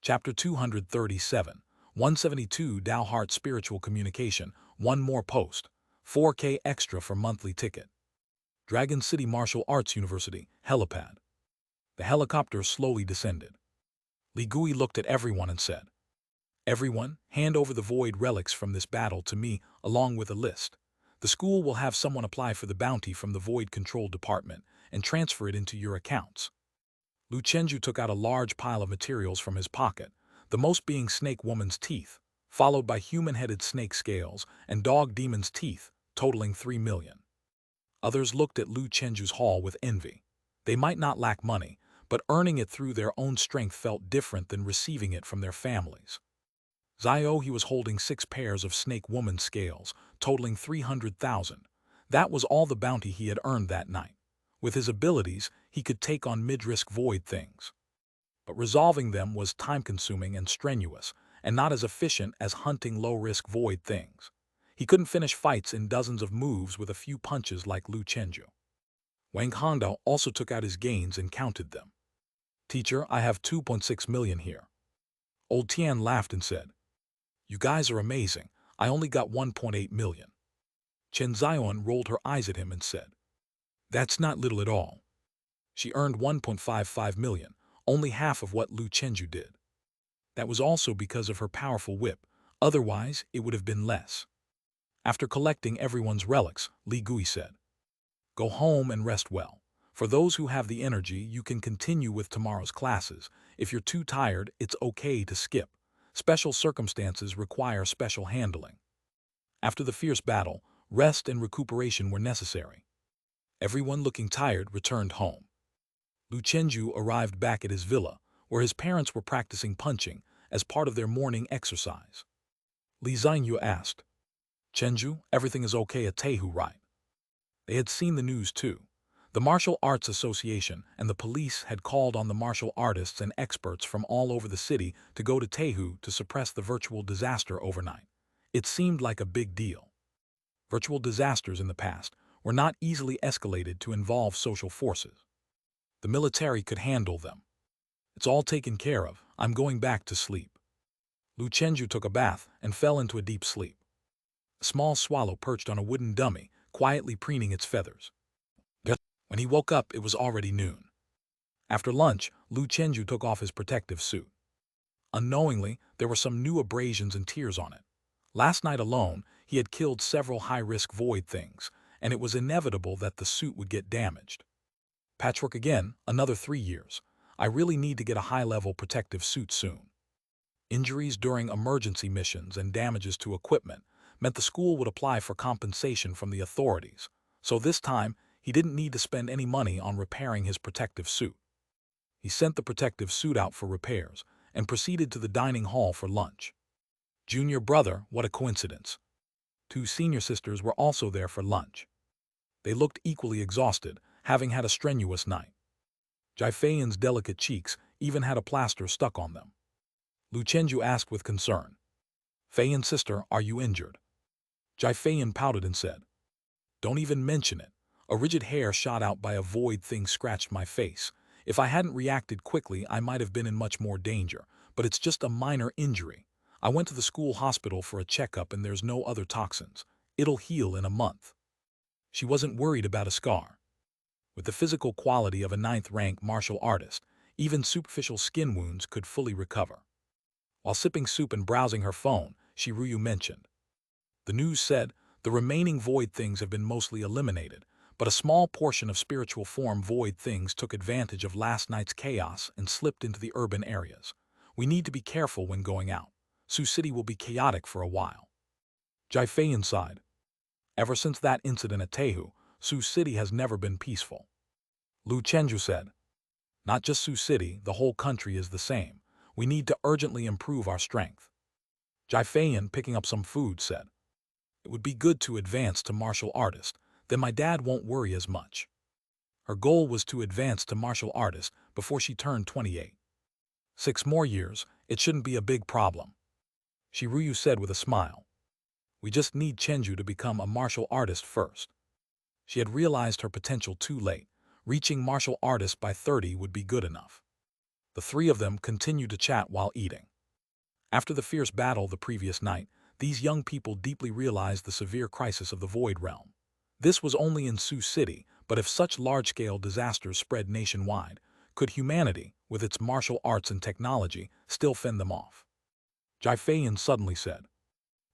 Chapter 237, 172 Dao Heart Spiritual Communication, one more post, 4K extra for monthly ticket. Dragon City Martial Arts University, helipad. The helicopter slowly descended. Li Gui looked at everyone and said, "Everyone, hand over the void relics from this battle to me along with a list. The school will have someone apply for the bounty from the Void Control Department and transfer it into your accounts." Lu Chenju took out a large pile of materials from his pocket, the most being snake woman's teeth, followed by human-headed snake scales and dog demon's teeth, totaling 3 million. Others looked at Lu Chenju's haul with envy. They might not lack money, but earning it through their own strength felt different than receiving it from their families. Zio, he was holding 6 pairs of snake woman scales, totaling 300,000. That was all the bounty he had earned that night. With his abilities, he could take on mid-risk void things. But resolving them was time-consuming and strenuous, and not as efficient as hunting low-risk void things. He couldn't finish fights in dozens of moves with a few punches like Lu Chenju. Wang Hongdao also took out his gains and counted them. "Teacher, I have 2.6 million here." Old Tian laughed and said, "You guys are amazing. I only got 1.8 million. Chen Zion rolled her eyes at him and said, "That's not little at all." She earned 1.55 million, only half of what Lu Chenju did. That was also because of her powerful whip, otherwise it would have been less. After collecting everyone's relics, Li Gui said, "Go home and rest well. For those who have the energy, you can continue with tomorrow's classes. If you're too tired, it's okay to skip. Special circumstances require special handling." After the fierce battle, rest and recuperation were necessary. Everyone looking tired returned home. Lu Chenju arrived back at his villa, where his parents were practicing punching as part of their morning exercise. Li Xianyu asked, "Chenju, everything is okay at Tehu, right?" They had seen the news too. The Martial Arts Association and the police had called on the martial artists and experts from all over the city to go to Tehu to suppress the virtual disaster overnight. It seemed like a big deal. Virtual disasters in the past were not easily escalated to involve social forces. The military could handle them. "It's all taken care of. I'm going back to sleep." Lu Chenju took a bath and fell into a deep sleep. A small swallow perched on a wooden dummy, quietly preening its feathers. When he woke up, it was already noon. After lunch, Lu Chenju took off his protective suit. Unknowingly, there were some new abrasions and tears on it. Last night alone, he had killed several high-risk void things, and it was inevitable that the suit would get damaged. Patchwork again, another 3 years. I really need to get a high-level protective suit soon. Injuries during emergency missions and damages to equipment meant the school would apply for compensation from the authorities, so this time he didn't need to spend any money on repairing his protective suit. He sent the protective suit out for repairs and proceeded to the dining hall for lunch. Junior brother, what a coincidence. 2 senior sisters were also there for lunch. They looked equally exhausted, having had a strenuous night. Jai Feiyan's delicate cheeks even had a plaster stuck on them. Lu Chenju asked with concern, "Feiyan sister, are you injured?" Jai Feiyan pouted and said, "Don't even mention it. A rigid hair shot out by a void thing scratched my face. If I hadn't reacted quickly, I might have been in much more danger, but it's just a minor injury. I went to the school hospital for a checkup and there's no other toxins. It'll heal in a month." She wasn't worried about a scar. With the physical quality of a 9th-rank martial artist, even superficial skin wounds could fully recover. While sipping soup and browsing her phone, Shiruyu mentioned, "The news said the remaining void things have been mostly eliminated, but a small portion of spiritual form void things took advantage of last night's chaos and slipped into the urban areas. We need to be careful when going out. Sioux City will be chaotic for a while." Jai Feiyan sighed. Ever since that incident at Tehu, Sioux City has never been peaceful. Lu Chenju said, "Not just Sioux City, the whole country is the same. We need to urgently improve our strength." Jai Feiyan, picking up some food, said, "It would be good to advance to martial artist, then my dad won't worry as much." Her goal was to advance to martial artist before she turned 28. 6 more years, it shouldn't be a big problem. Shiruyu said with a smile, "We just need Chenju to become a martial artist first." She had realized her potential too late. Reaching martial artist by 30 would be good enough. The three of them continued to chat while eating. After the fierce battle the previous night, these young people deeply realized the severe crisis of the Void Realm. This was only in Sioux City, but if such large-scale disasters spread nationwide, could humanity, with its martial arts and technology, still fend them off? Jaifayan suddenly said,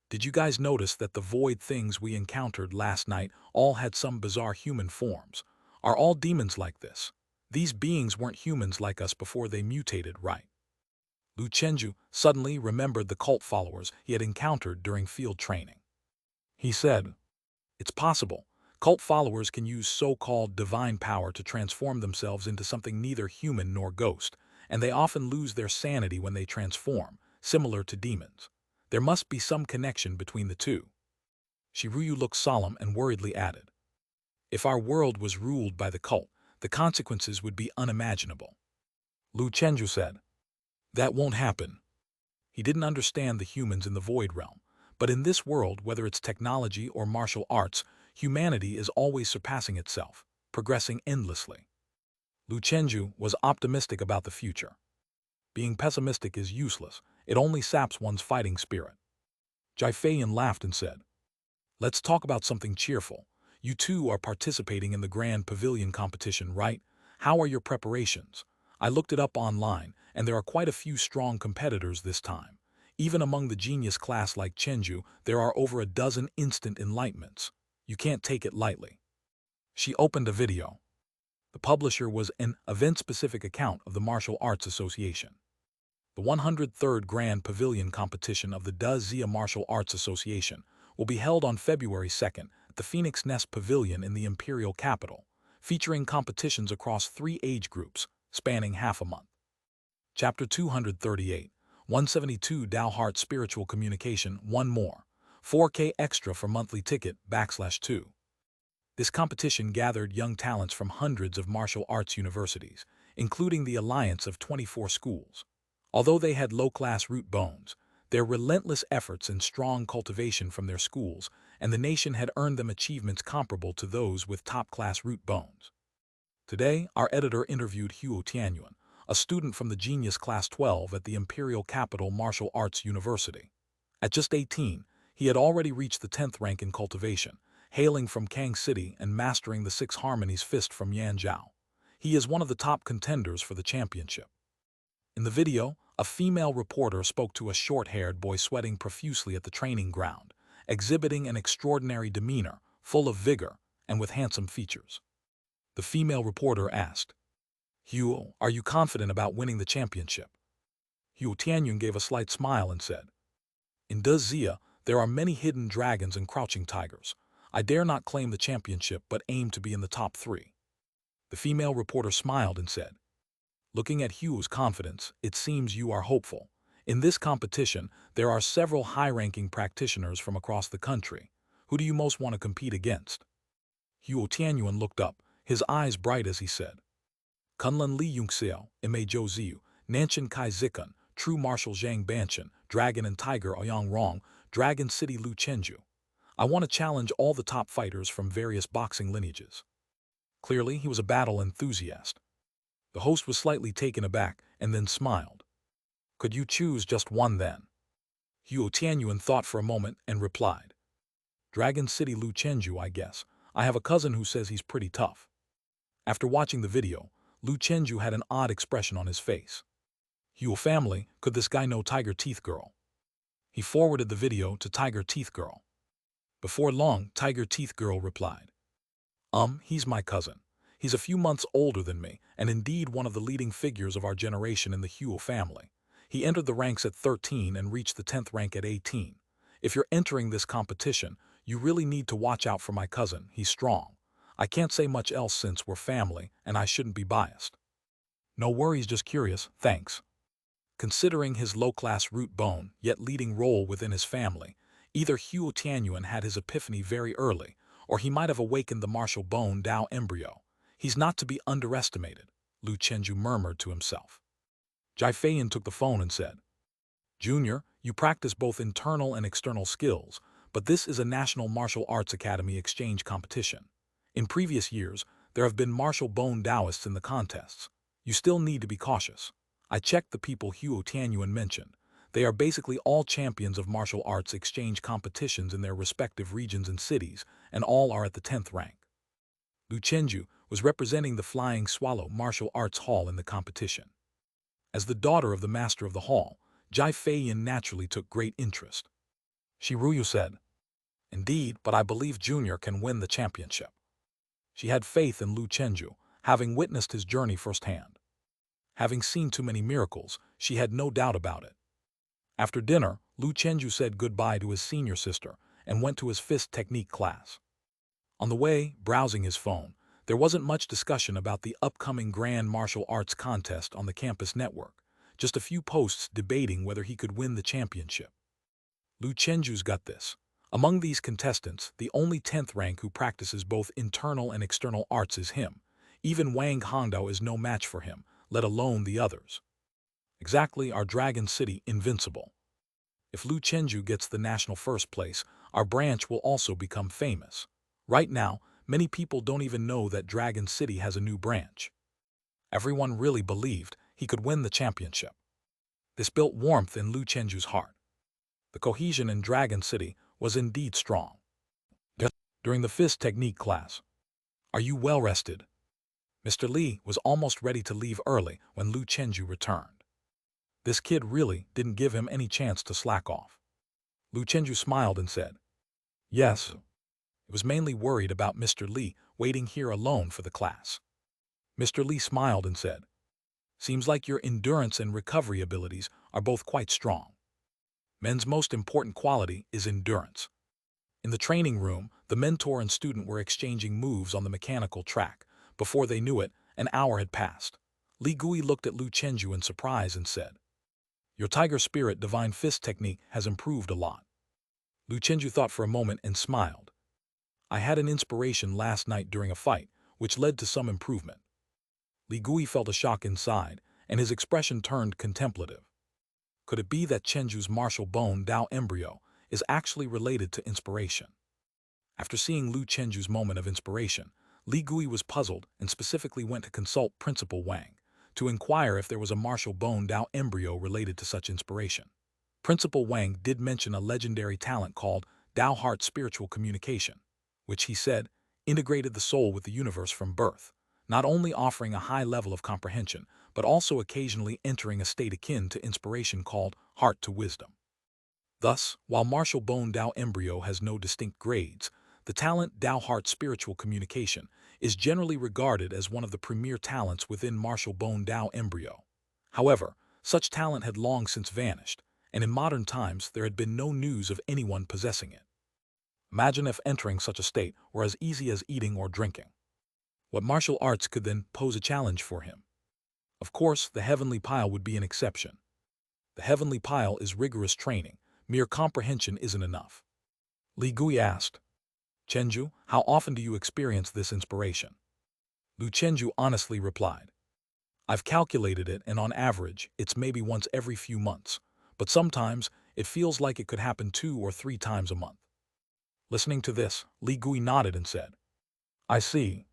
"Did you guys notice that the void things we encountered last night all had some bizarre human forms? Are all demons like this? These beings weren't humans like us before they mutated, right?" Lu Chenju suddenly remembered the cult followers he had encountered during field training. He said, "It's possible. Cult followers can use so-called divine power to transform themselves into something neither human nor ghost, and they often lose their sanity when they transform, similar to demons. There must be some connection between the two." Shiruyu looked solemn and worriedly added, "If our world was ruled by the cult, the consequences would be unimaginable." Lu Chenju said, "That won't happen." He didn't understand the humans in the Void Realm, but in this world, whether it's technology or martial arts, humanity is always surpassing itself, progressing endlessly. Lu Chenju was optimistic about the future. Being pessimistic is useless, it only saps one's fighting spirit. Jaifayan laughed and said, "Let's talk about something cheerful. You two are participating in the Grand Pavilion competition, right? How are your preparations? I looked it up online, and there are quite a few strong competitors this time. Even among the genius class like Chenju, there are over a dozen instant enlightenments. You can't take it lightly." She opened a video. The publisher was an event-specific account of the Martial Arts Association. The 103rd Grand Pavilion competition of the Da Zia Martial Arts Association will be held on February 2nd at the Phoenix Nest Pavilion in the Imperial Capital, featuring competitions across 3 age groups, spanning half a month. Chapter 238, 172 Dao Heart Spiritual Communication, 1 more, 4K extra for monthly ticket, /2. This competition gathered young talents from hundreds of martial arts universities, including the alliance of 24 schools. Although they had low-class root bones, their relentless efforts and strong cultivation from their schools and the nation had earned them achievements comparable to those with top-class root bones. Today, our editor interviewed Huo Tianyuan, a student from the Genius Class 12 at the Imperial Capital Martial Arts University. At just 18, he had already reached the 10th rank in cultivation, hailing from Kang City and mastering the 6 Harmonies fist from Yanjiao. He is one of the top contenders for the championship. In the video, a female reporter spoke to a short-haired boy sweating profusely at the training ground, exhibiting an extraordinary demeanor, full of vigor, and with handsome features. The female reporter asked, "Huo, are you confident about winning the championship?" Huo Tianyun gave a slight smile and said, "In Da Zia, there are many hidden dragons and crouching tigers. I dare not claim the championship but aim to be in the top 3. The female reporter smiled and said, "Looking at Huo's confidence, it seems you are hopeful. In this competition, there are several high-ranking practitioners from across the country. Who do you most want to compete against?" Huo Tianyuan looked up, his eyes bright as he said, "Kunlun Li Yungxiao, Ima Zhou Ziyu, Nanshan Kai Zikun, True Martial Zhang Banshan, Dragon and Tiger Ouyang Rong, Dragon City Lu Chenju. I want to challenge all the top fighters from various boxing lineages." Clearly, he was a battle enthusiast. The host was slightly taken aback and then smiled. "Could you choose just one then?" Huo Tianyuan thought for a moment and replied, "Dragon City Lu Chenju, I guess. I have a cousin who says he's pretty tough." After watching the video, Lu Chenju had an odd expression on his face. "Huo family, could this guy know Tiger Teeth Girl?" He forwarded the video to Tiger Teeth Girl. Before long, Tiger Teeth Girl replied, He's my cousin. He's a few months older than me, and indeed one of the leading figures of our generation in the Huo family. He entered the ranks at 13 and reached the 10th rank at 18. If you're entering this competition, you really need to watch out for my cousin. He's strong. I can't say much else since we're family, and I shouldn't be biased." "No worries, just curious, thanks." Considering his low-class root bone, yet leading role within his family, either Huo Tianyuan had his epiphany very early, or he might have awakened the martial bone Dao embryo. He's not to be underestimated, Lu Chenju murmured to himself. Jaifayan took the phone and said, "Junior, you practice both internal and external skills, but this is a National Martial Arts Academy exchange competition. In previous years, there have been martial bone Taoists in the contests. You still need to be cautious. I checked the people Huo Tianyuan mentioned. They are basically all champions of martial arts exchange competitions in their respective regions and cities, and all are at the 10th rank. Lu Chenju was representing the Flying Swallow Martial Arts Hall in the competition. As the daughter of the master of the hall, Jai Feiyin naturally took great interest. Shi Ruyu said, "Indeed, but I believe Junior can win the championship." She had faith in Lu Chenju, having witnessed his journey firsthand. Having seen too many miracles, she had no doubt about it. After dinner, Lu Chenju said goodbye to his senior sister and went to his fist technique class. On the way, browsing his phone, there wasn't much discussion about the upcoming Grand Martial Arts contest on the campus network, just a few posts debating whether he could win the championship. Lu Chenju's got this. Among these contestants, the only 10th rank who practices both internal and external arts is him. Even Wang Hongdao is no match for him, let alone the others. Exactly, our Dragon City invincible. If Lu Chenju gets the national first place, our branch will also become famous. Right now, many people don't even know that Dragon City has a new branch. Everyone really believed he could win the championship. This built warmth in Lu Chenju's heart. The cohesion in Dragon City was indeed strong. During the fist technique class, "Are you well rested?" Mr. Li was almost ready to leave early when Lu Chenju returned. This kid really didn't give him any chance to slack off. Lu Chenju smiled and said, "Yes." He was mainly worried about Mr. Li waiting here alone for the class. Mr. Li smiled and said, "Seems like your endurance and recovery abilities are both quite strong. Men's most important quality is endurance." In the training room, the mentor and student were exchanging moves on the mechanical track. Before they knew it, an hour had passed. Li Gui looked at Lu Chenju in surprise and said, "Your tiger spirit divine fist technique has improved a lot." Lu Chenju thought for a moment and smiled. "I had an inspiration last night during a fight, which led to some improvement." Li Gui felt a shock inside, and his expression turned contemplative. Could it be that Chenju's martial bone Dao embryo is actually related to inspiration? After seeing Lu Chenju's moment of inspiration, Li Gui was puzzled and specifically went to consult Principal Wang to inquire if there was a martial bone Dao embryo related to such inspiration. Principal Wang did mention a legendary talent called Dao Heart Spiritual Communication, which he said integrated the soul with the universe from birth, not only offering a high level of comprehension, but also occasionally entering a state akin to inspiration called heart to wisdom. Thus, while martial bone Dao embryo has no distinct grades, the talent Dao Heart Spiritual Communication is generally regarded as one of the premier talents within martial bone Dao embryo. However, such talent had long since vanished, and in modern times there had been no news of anyone possessing it. Imagine if entering such a state were as easy as eating or drinking. What martial arts could then pose a challenge for him? Of course, the heavenly pile would be an exception. The heavenly pile is rigorous training. Mere comprehension isn't enough. Li Gui asked, "Chenju, how often do you experience this inspiration?" Lu Chenju honestly replied, "I've calculated it, and on average, it's maybe once every few months, but sometimes it feels like it could happen 2 or 3 times a month." Listening to this, Li Gui nodded and said, "I see."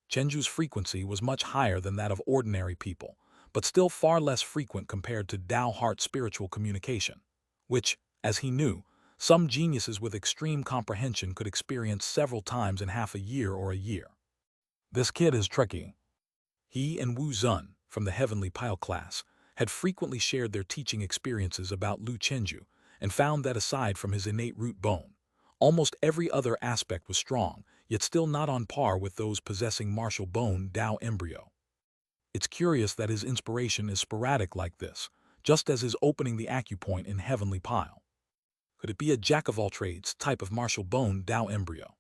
Chenju's frequency was much higher than that of ordinary people, but still far less frequent compared to Dao Heart Spiritual Communication, which, as he knew, some geniuses with extreme comprehension could experience several times in half a year or a year. This kid is tricky. He and Wu Zun, from the Heavenly Pile class, had frequently shared their teaching experiences about Lu Chenju and found that aside from his innate root bone, almost every other aspect was strong, yet still not on par with those possessing martial bone Dao embryo. It's curious that his inspiration is sporadic like this, just as his opening the acupoint in Heavenly Pile. Could it be a jack-of-all-trades type of martial bone Dao embryo?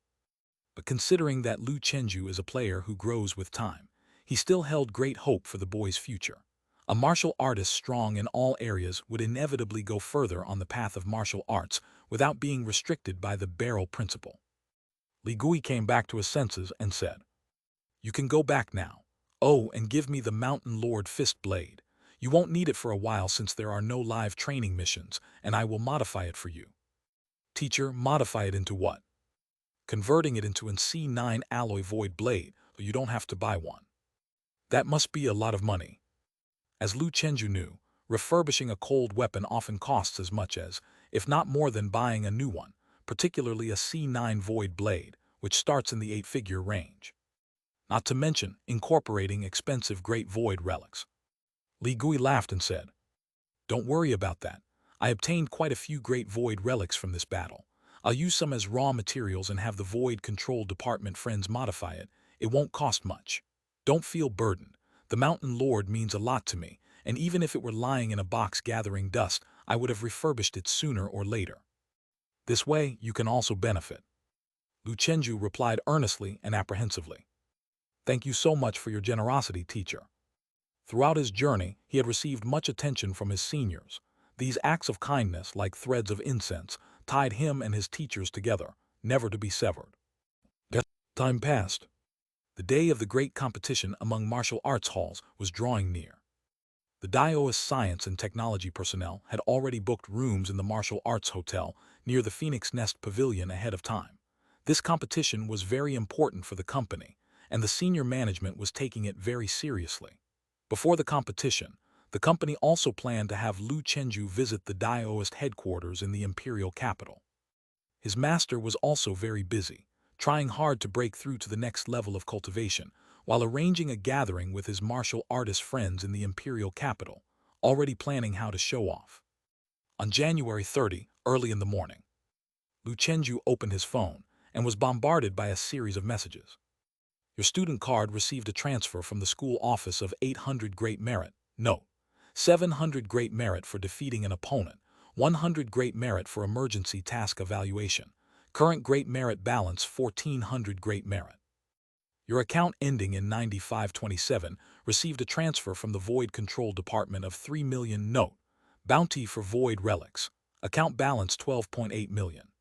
But considering that Lu Chenju is a player who grows with time, he still held great hope for the boy's future. A martial artist strong in all areas would inevitably go further on the path of martial arts without being restricted by the barrel principle. Li Gui came back to his senses and said, "You can go back now. Oh, and give me the Mountain Lord Fist Blade. You won't need it for a while since there are no live training missions, and I will modify it for you." "Teacher, modify it into what?" "Converting it into an C9 alloy void blade, so you don't have to buy one." "That must be a lot of money." As Lu Chenju knew, refurbishing a cold weapon often costs as much as, if not more than buying a new one, particularly a C9 Void blade, which starts in the 8-figure range. Not to mention incorporating expensive Great Void relics. Li Gui laughed and said, "Don't worry about that. I obtained quite a few Great Void relics from this battle. I'll use some as raw materials and have the Void Control Department friends modify it. It won't cost much. Don't feel burdened. The Mountain Lord means a lot to me, and even if it were lying in a box gathering dust, I would have refurbished it sooner or later. This way, you can also benefit." Lu Chenju replied earnestly and apprehensively. "Thank you so much for your generosity, teacher." Throughout his journey, he had received much attention from his seniors. These acts of kindness, like threads of incense, tied him and his teachers together, never to be severed. Time passed. The day of the great competition among martial arts halls was drawing near. The Daoist science and technology personnel had already booked rooms in the martial arts hotel near the Phoenix Nest Pavilion ahead of time. This competition was very important for the company, and the senior management was taking it very seriously. Before the competition, the company also planned to have Lu Chenju visit the Daoist headquarters in the imperial capital. His master was also very busy, trying hard to break through to the next level of cultivation, while arranging a gathering with his martial artist friends in the imperial capital, already planning how to show off. On January 30, early in the morning, Lu Chenju opened his phone and was bombarded by a series of messages. "Your student card received a transfer from the school office of 800 Great Merit. Note: 700 Great Merit for defeating an opponent, 100 Great Merit for emergency task evaluation. Current Great Merit balance 1400 Great Merit. Your account ending in 9527 received a transfer from the Void Control Department of 3 million. Note: bounty for Void relics. Account balance 12.8 million.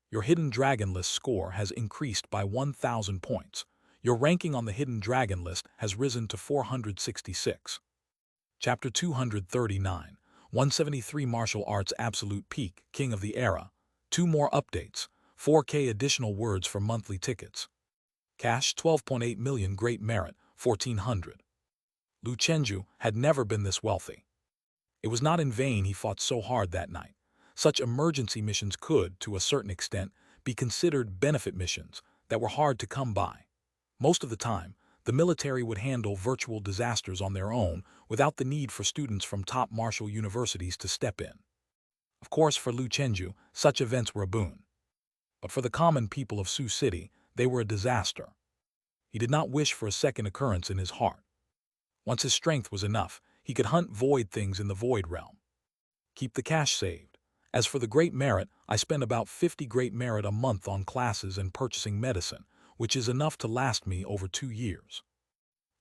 Your Hidden Dragon List score has increased by 1,000 points. Your ranking on the Hidden Dragon List has risen to 466. Chapter 239, 173 Martial Arts Absolute Peak, King of the Era. 2 more updates, 4K additional words for monthly tickets. Cash 12.8 million Great Merit, 1400. Lu Chenju had never been this wealthy. It was not in vain he fought so hard that night. Such emergency missions could, to a certain extent, be considered benefit missions that were hard to come by. Most of the time, the military would handle virtual disasters on their own without the need for students from top martial universities to step in. Of course, for Lu Chenju, such events were a boon. But for the common people of Sioux City, they were a disaster. He did not wish for a second occurrence in his heart. Once his strength was enough, he could hunt void things in the void realm. Keep the cash saved. As for the Great Merit, I spend about 50 Great Merit a month on classes and purchasing medicine, which is enough to last me over 2 years.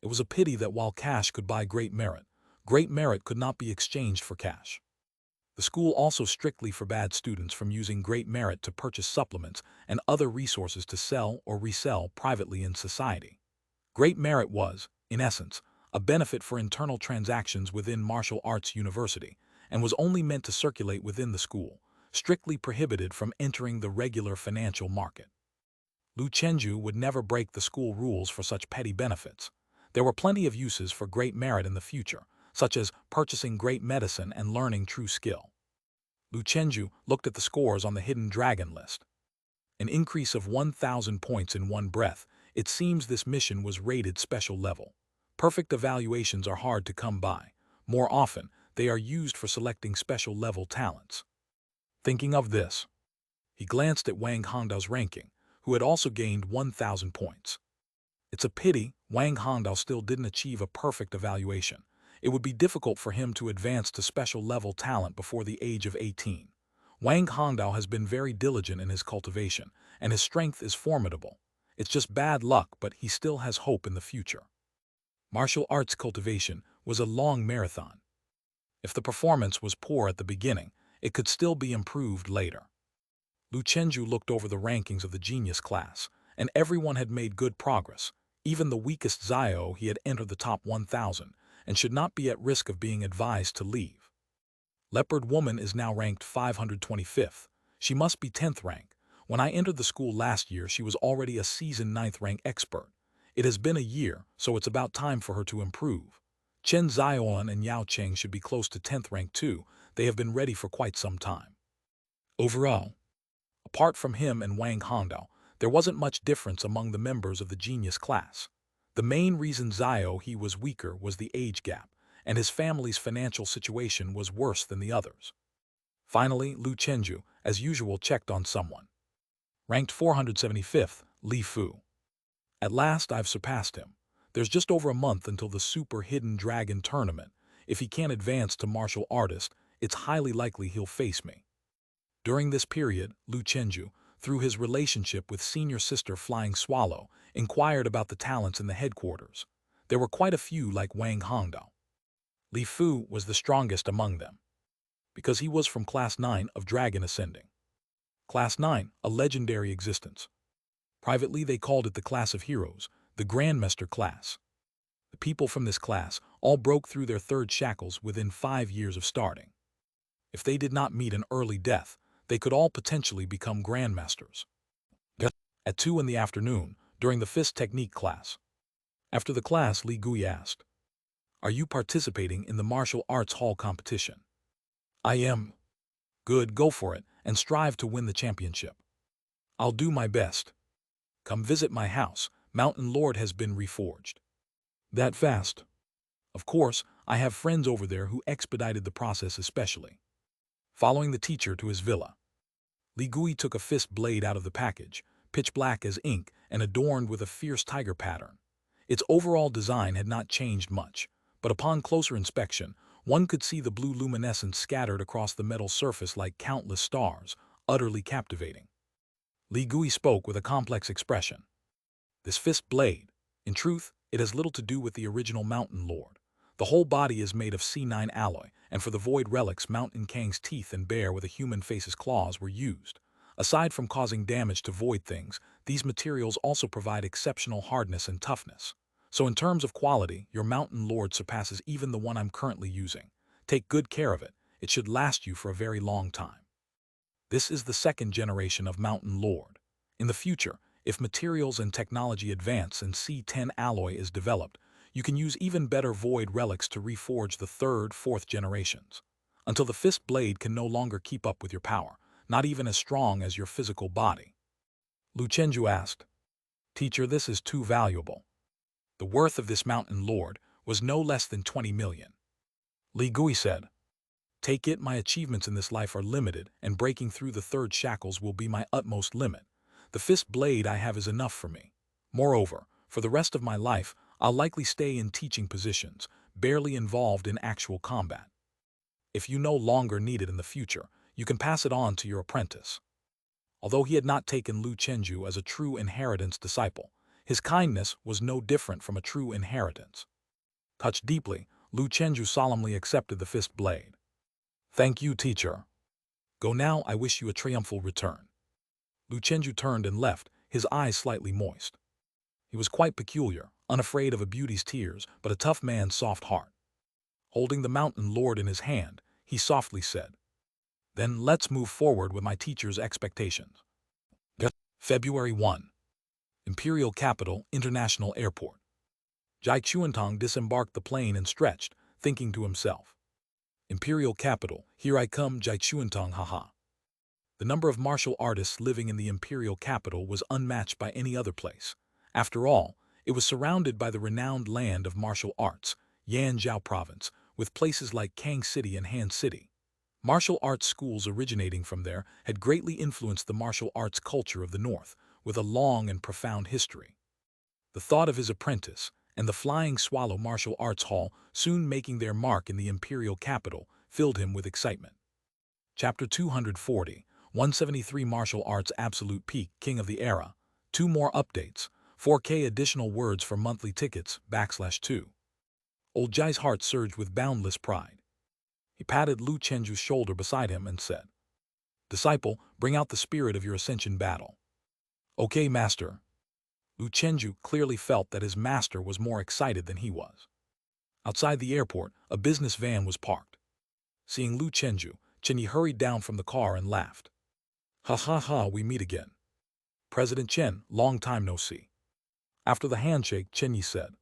It was a pity that while cash could buy Great Merit could not be exchanged for cash. The school also strictly forbade students from using Great Merit to purchase supplements and other resources to sell or resell privately in society. Great Merit was, in essence, a benefit for internal transactions within Martial Arts University, and was only meant to circulate within the school, strictly prohibited from entering the regular financial market. Lu Chenju would never break the school rules for such petty benefits. There were plenty of uses for Great Merit in the future, such as purchasing great medicine and learning true skill. Lu Chenju looked at the scores on the Hidden Dragon List. An increase of 1,000 points in one breath. It seems this mission was rated special level. Perfect evaluations are hard to come by. More often, they are used for selecting special level talents. Thinking of this, he glanced at Wang Hongdao's ranking, who had also gained 1,000 points. It's a pity Wang Hongdao still didn't achieve a perfect evaluation. It would be difficult for him to advance to special level talent before the age of 18. Wang Hongdao has been very diligent in his cultivation, and his strength is formidable. It's just bad luck, but he still has hope in the future. Martial arts cultivation was a long marathon. If the performance was poor at the beginning, it could still be improved later. Lu Chenju looked over the rankings of the genius class, and everyone had made good progress. Even the weakest Zio he had entered the top 1,000, and should not be at risk of being advised to leave. Leopard Woman is now ranked 525th. She must be 10th rank. When I entered the school last year, she was already a seasoned 9th rank expert. It has been a year, so it's about time for her to improve. Chen Zioan and Yao Cheng should be close to 10th rank too. They have been ready for quite some time. Overall, apart from him and Wang Hongdao, there wasn't much difference among the members of the genius class. The main reason he was weaker was the age gap, and his family's financial situation was worse than the others. Finally, Lu Chenju, as usual, checked on someone. Ranked 475th, Li Fu. At last I've surpassed him. There's just over a month until the Super Hidden Dragon tournament. If he can't advance to martial artist, it's highly likely he'll face me. During this period, Lu Chenju, through his relationship with senior sister Flying Swallow, inquired about the talents in the headquarters. There were quite a few like Wang Hongdao. Li Fu was the strongest among them, because he was from Class 9 of Dragon Ascending. Class 9, a legendary existence. Privately, they called it the Class of Heroes, the Grandmaster class. The people from this class all broke through their third shackles within 5 years of starting. If they did not meet an early death, they could all potentially become Grandmasters. At 2 in the afternoon, during the fist technique class. After the class, Li Gui asked, "Are you participating in the martial arts hall competition?" "I am." "Good, go for it, and strive to win the championship." "I'll do my best." "Come visit my house, Mountain Lord has been reforged." "That fast?" "Of course, I have friends over there who expedited the process especially." Following the teacher to his villa, Li Gui took a fist blade out of the package, pitch black as ink and adorned with a fierce tiger pattern. Its overall design had not changed much, but upon closer inspection, one could see the blue luminescence scattered across the metal surface like countless stars, utterly captivating. Li Gui spoke with a complex expression. "This fist blade, in truth, it has little to do with the original Mountain Lord. The whole body is made of C9 alloy, and for the void relics, Mountain Kang's teeth and bear with a human face's claws were used. Aside from causing damage to void things, these materials also provide exceptional hardness and toughness. So in terms of quality, your Mountain Lord surpasses even the one I'm currently using. Take good care of it. It should last you for a very long time. This is the second generation of Mountain Lord. In the future, if materials and technology advance and C10 alloy is developed, you can use even better void relics to reforge the third, fourth generations. Until the fist blade can no longer keep up with your power, not even as strong as your physical body." Lu Chenju asked, "Teacher, this is too valuable." The worth of this Mountain Lord was no less than 20 million. Li Gui said, "Take it, my achievements in this life are limited, and breaking through the third shackles will be my utmost limit. The fist blade I have is enough for me. Moreover, for the rest of my life, I'll likely stay in teaching positions, barely involved in actual combat. If you no longer need it in the future, you can pass it on to your apprentice." Although he had not taken Lu Chenju as a true inheritance disciple, his kindness was no different from a true inheritance. Touched deeply, Lu Chenju solemnly accepted the fist blade. "Thank you, teacher. Go now, I wish you a triumphal return." Lu Chenju turned and left, his eyes slightly moist. He was quite peculiar, unafraid of a beauty's tears, but a tough man's soft heart. Holding the Mountain Lord in his hand, he softly said, "Then let's move forward with my teacher's expectations." February 1. Imperial Capital, International Airport. Jai Chuantong disembarked the plane and stretched, thinking to himself, "Imperial Capital, here I come, Jai Chuantong, haha." The number of martial artists living in the Imperial Capital was unmatched by any other place. After all, it was surrounded by the renowned land of martial arts, Yanjiao Province, with places like Kang City and Han City. Martial arts schools originating from there had greatly influenced the martial arts culture of the North, with a long and profound history. The thought of his apprentice and the Flying Swallow Martial Arts Hall soon making their mark in the Imperial Capital filled him with excitement. Chapter 240, 173 Martial Arts Absolute Peak, King of the Era. 2 more updates, 4K additional words for monthly tickets, /2. Old Jai's heart surged with boundless pride. He patted Lu Chenju's shoulder beside him and said, "Disciple, bring out the spirit of your ascension battle." "Okay, master." Lu Chenju clearly felt that his master was more excited than he was. Outside the airport, a business van was parked. Seeing Lu Chenju, Chenyi hurried down from the car and laughed. "Ha ha ha, we meet again. President Chen, long time no see." After the handshake, Chenyi said,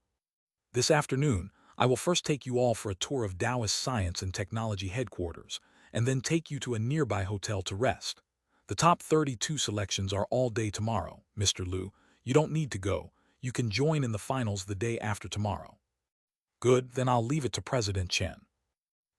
"This afternoon, I will first take you all for a tour of Taoist Science and Technology headquarters, and then take you to a nearby hotel to rest. The top 32 selections are all day tomorrow, Mr. Liu. You don't need to go. You can join in the finals the day after tomorrow. Good, then I'll leave it to President Chen.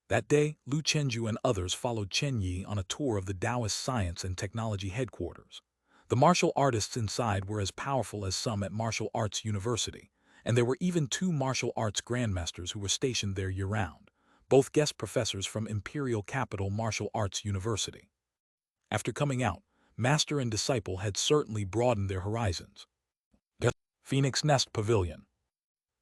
That day, Lu Chenju and others followed Chen Yi on a tour of the Taoist Science and Technology headquarters. The martial artists inside were as powerful as some at Martial Arts University, and there were even 2 martial arts grandmasters who were stationed there year-round, both guest professors from Imperial Capital Martial Arts University. After coming out, master and disciple had certainly broadened their horizons. Phoenix Nest Pavilion.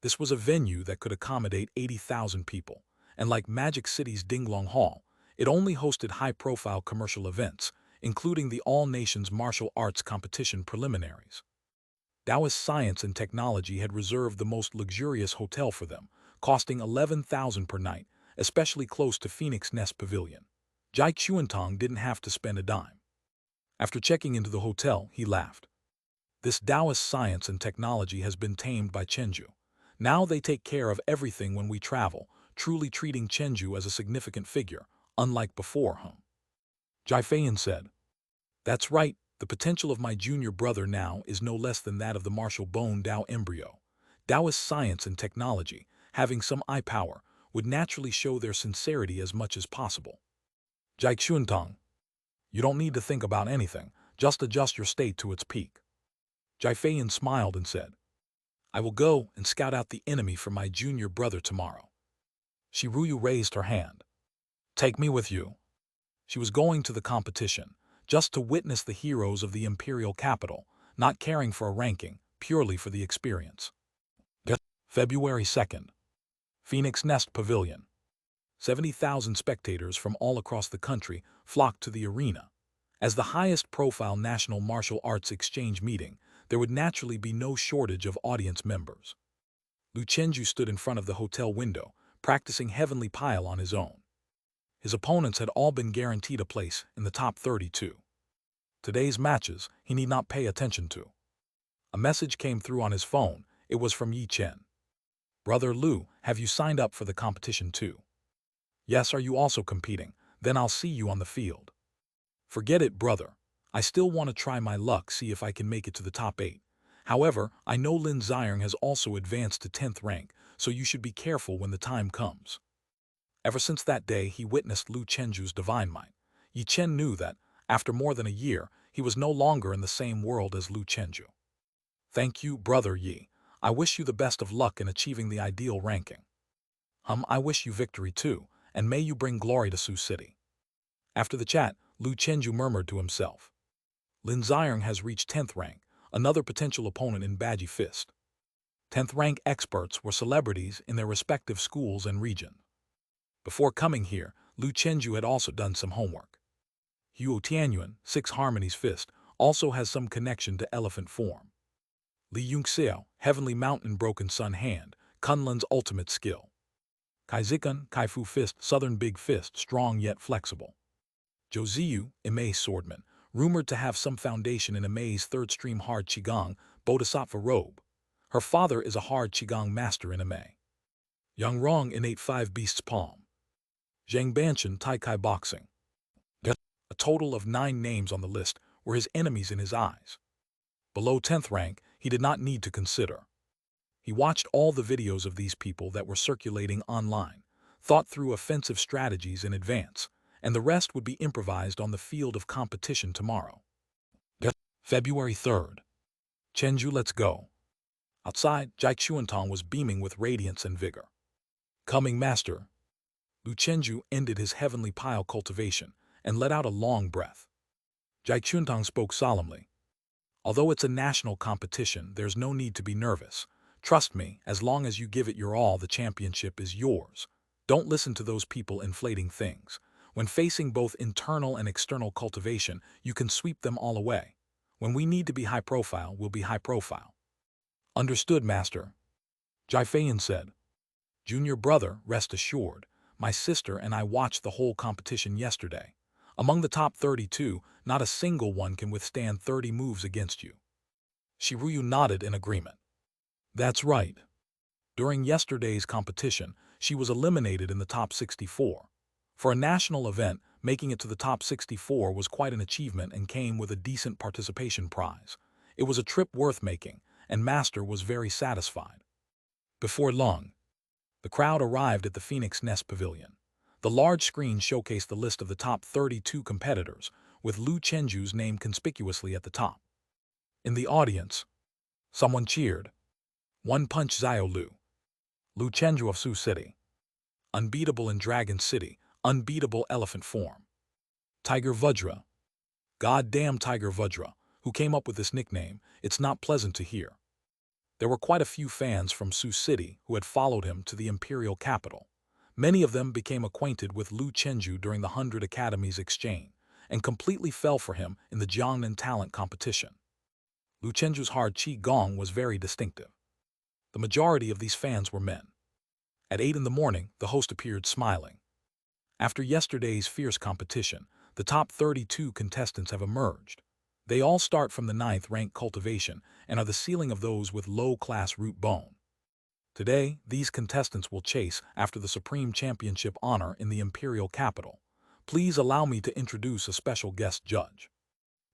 This was a venue that could accommodate 80,000 people, and like Magic City's Dinglong Hall, it only hosted high-profile commercial events, including the All-Nations Martial Arts Competition preliminaries. Taoist Science and Technology had reserved the most luxurious hotel for them, costing 11,000 per night, especially close to Phoenix Nest Pavilion. Jai Qiuntong didn't have to spend a dime. After checking into the hotel, he laughed. This Taoist Science and Technology has been tamed by Chenju. Now they take care of everything when we travel, truly treating Chenju as a significant figure, unlike before, Jai Feiyan said. That's right, the potential of my junior brother now is no less than that of the martial bone Tao embryo. Taoist Science and Technology, having some eye power, would naturally show their sincerity as much as possible. Jai Qiuntong. You don't need to think about anything, just adjust your state to its peak. Jai Feiyan smiled and said, I will go and scout out the enemy for my junior brother tomorrow. Shiruyu raised her hand. Take me with you. She was going to the competition, just to witness the heroes of the imperial capital, not caring for a ranking, purely for the experience. February 2nd. Phoenix Nest Pavilion. 70,000 spectators from all across the country flocked to the arena. As the highest-profile national martial arts exchange meeting, there would naturally be no shortage of audience members. Lu Chenju stood in front of the hotel window, practicing Heavenly Pile on his own. His opponents had all been guaranteed a place in the top 32. Today's matches he need not pay attention to. A message came through on his phone. It was from Yi Chen. Brother Lu, have you signed up for the competition too? Yes, are you also competing? Then I'll see you on the field. Forget it, brother. I still want to try my luck, see if I can make it to the top 8. However, I know Lin Xiang has also advanced to 10th rank, so you should be careful when the time comes. Ever since that day he witnessed Lu Chenju's divine might, Yi Chen knew that, after more than a year, he was no longer in the same world as Lu Chenju. Thank you, brother Yi. I wish you the best of luck in achieving the ideal ranking. I wish you victory too, and may you bring glory to Sioux City. After the chat, Lu Chenju murmured to himself. Lin Xiang has reached 10th rank, another potential opponent in Baji Fist. 10th rank experts were celebrities in their respective schools and region. Before coming here, Lu Chenju had also done some homework. Huo Tianyuan, 6 Harmonies Fist, also has some connection to elephant form. Li Yunxiao, Heavenly Mountain Broken Sun Hand, Kunlun's ultimate skill. Kai Zikun, Kaifu Fist, Southern Big Fist, strong yet flexible. Zhou Ziyu, Imei Swordman, rumored to have some foundation in Imei's third stream hard Qigong, Bodhisattva robe. Her father is a hard Qigong master in Imei. Yang Rong innate 5 Beasts Palm. Zhang Banshan Tai Kai Boxing. A total of 9 names on the list were his enemies in his eyes. Below 10th rank, he did not need to consider. He watched all the videos of these people that were circulating online, thought through offensive strategies in advance, and the rest would be improvised on the field of competition tomorrow. February 3rd. Chenju, let's go. Outside, Jai Qiuntong was beaming with radiance and vigor. Coming, master. Lu Chenju ended his heavenly pile cultivation and let out a long breath. Jai Qiuntong spoke solemnly. Although it's a national competition, there's no need to be nervous. Trust me, as long as you give it your all, the championship is yours. Don't listen to those people inflating things. When facing both internal and external cultivation, you can sweep them all away. When we need to be high profile, we'll be high profile. Understood, master. Jai Feiyan said. Junior brother, rest assured. My sister and I watched the whole competition yesterday. Among the top 32, not a single one can withstand 30 moves against you. Shiruyu nodded in agreement. That's right. During yesterday's competition, she was eliminated in the top 64. For a national event, making it to the top 64 was quite an achievement and came with a decent participation prize. It was a trip worth making, and Master was very satisfied. Before long, the crowd arrived at the Phoenix Nest Pavilion. The large screen showcased the list of the top 32 competitors, with Lu Chenju's name conspicuously at the top. In the audience, someone cheered. One Punch Xiao Lu. Lu Chenju of Sioux City. Unbeatable in Dragon City, unbeatable elephant form. Tiger Vajra. Goddamn Tiger Vajra, who came up with this nickname, it's not pleasant to hear. There were quite a few fans from Sioux City who had followed him to the imperial capital. Many of them became acquainted with Lu Chenju during the 100 Academies exchange, and completely fell for him in the Jiangnan talent competition. Lu Chenju's hard qi gong was very distinctive. The majority of these fans were men. At 8 in the morning, the host appeared smiling. After yesterday's fierce competition, the top 32 contestants have emerged. They all start from the 9th rank cultivation and are the ceiling of those with low-class root bone. Today, these contestants will chase after the Supreme Championship honor in the imperial capital. Please allow me to introduce a special guest judge.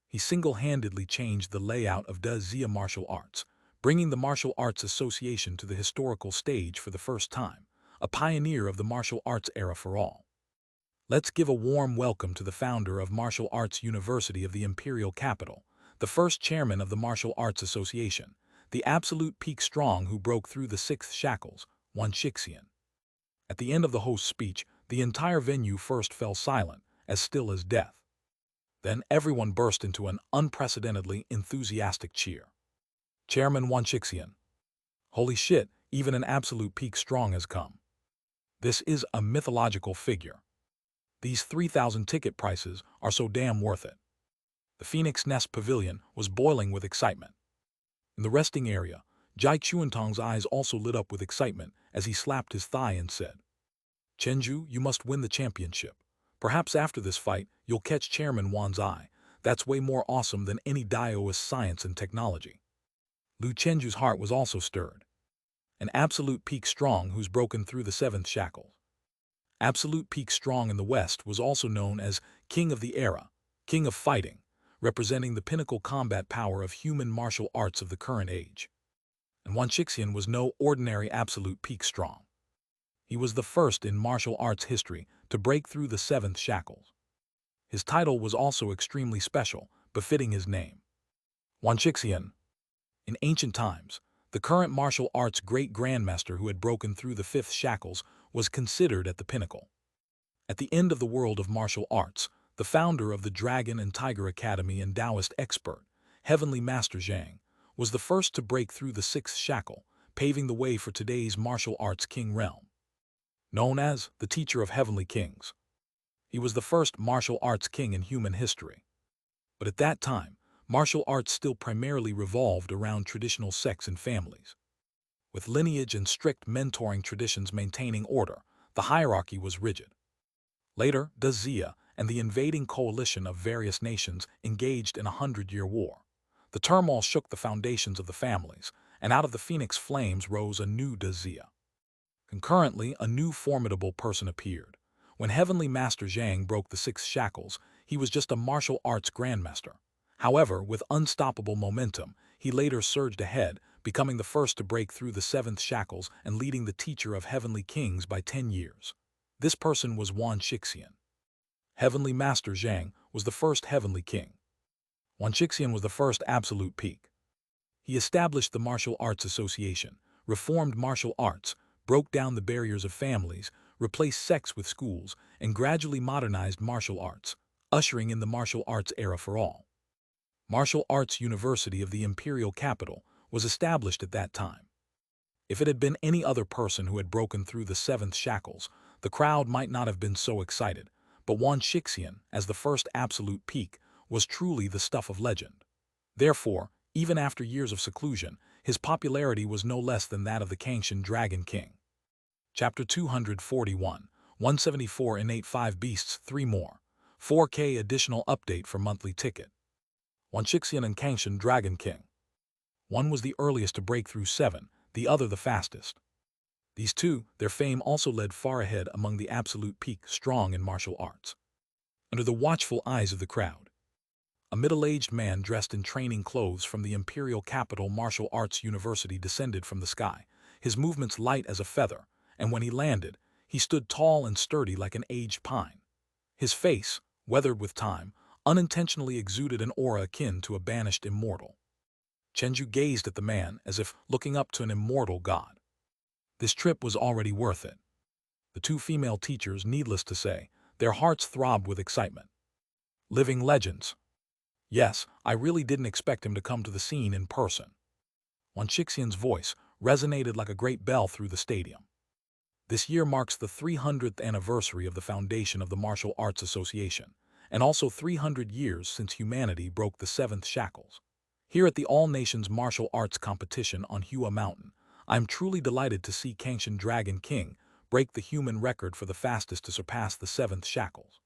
He single-handedly changed the layout of De Zia martial arts, bringing the Martial Arts Association to the historical stage for the first time, a pioneer of the martial arts era for all. Let's give a warm welcome to the founder of Martial Arts University of the imperial capital, the first chairman of the Martial Arts Association, the absolute peak strong who broke through the 6th shackles, Wan Shixian. At the end of the host's speech, the entire venue first fell silent, as still as death. Then everyone burst into an unprecedentedly enthusiastic cheer. Chairman Wan Shixian. Holy shit, even an absolute peak strong has come. This is a mythological figure. These 3,000 ticket prices are so damn worth it. The Phoenix Nest Pavilion was boiling with excitement. In the resting area, Jai Chuantong's eyes also lit up with excitement as he slapped his thigh and said, Chenju, you must win the championship. Perhaps after this fight, you'll catch Chairman Wan's eye. That's way more awesome than any Daoist science and technology. Lu Chenju's heart was also stirred. An absolute peak strong who's broken through the 7th shackles. Absolute peak strong in the West was also known as King of the Era, King of Fighting, representing the pinnacle combat power of human martial arts of the current age. And Wan Shixian was no ordinary absolute peak strong. He was the first in martial arts history to break through the 7th shackles. His title was also extremely special, befitting his name. Wan Shixian. In ancient times, the current martial arts great grandmaster who had broken through the 5th shackles was considered at the pinnacle. At the end of the world of martial arts, the founder of the Dragon and Tiger Academy and Taoist expert, Heavenly Master Zhang, was the first to break through the 6th shackle, paving the way for today's martial arts king realm. Known as the Teacher of Heavenly Kings, he was the first martial arts king in human history. But at that time, martial arts still primarily revolved around traditional sects and families. With lineage and strict mentoring traditions maintaining order, the hierarchy was rigid. Later, De Zia and the invading coalition of various nations engaged in a 100-year war. The turmoil shook the foundations of the families, and out of the phoenix flames rose a new De Zia. Concurrently, a new formidable person appeared. When Heavenly Master Zhang broke the 6 shackles, he was just a martial arts grandmaster. However, with unstoppable momentum, he later surged ahead, becoming the first to break through the 7th shackles and leading the Teacher of Heavenly Kings by 10 years. This person was Wan Shixian. Heavenly Master Zhang was the first Heavenly King. Wan Shixian was the first absolute peak. He established the Martial Arts Association, reformed martial arts, broke down the barriers of families, replaced sects with schools, and gradually modernized martial arts, ushering in the martial arts era for all. Martial Arts University of the imperial capital was established at that time. If it had been any other person who had broken through the 7th shackles, the crowd might not have been so excited, but Wan Shixian, as the first absolute peak, was truly the stuff of legend. Therefore, even after years of seclusion, his popularity was no less than that of the Kangshan Dragon King. Chapter 241, 174 Innate 5 Beasts 3 more, 4K additional update for monthly ticket. Wan Shixian and Kangshan Dragon King. One was the earliest to break through 7, the other the fastest. These two, their fame also led far ahead among the absolute peak strong in martial arts. Under the watchful eyes of the crowd, a middle-aged man dressed in training clothes from the Imperial Capital Martial Arts University descended from the sky, his movements light as a feather, and when he landed, he stood tall and sturdy like an aged pine. His face, weathered with time, unintentionally exuded an aura akin to a banished immortal. Chenju gazed at the man as if looking up to an immortal god. This trip was already worth it. The two female teachers, needless to say, their hearts throbbed with excitement. Living legends. Yes, I really didn't expect him to come to the scene in person. Wan Shixian's voice resonated like a great bell through the stadium. This year marks the 300th anniversary of the foundation of the Martial Arts Association, and also 300 years since humanity broke the seventh shackles. Here at the All-Nations Martial Arts Competition on Hua Mountain, I am truly delighted to see Kangshan Dragon King break the human record for the fastest to surpass the seventh shackles.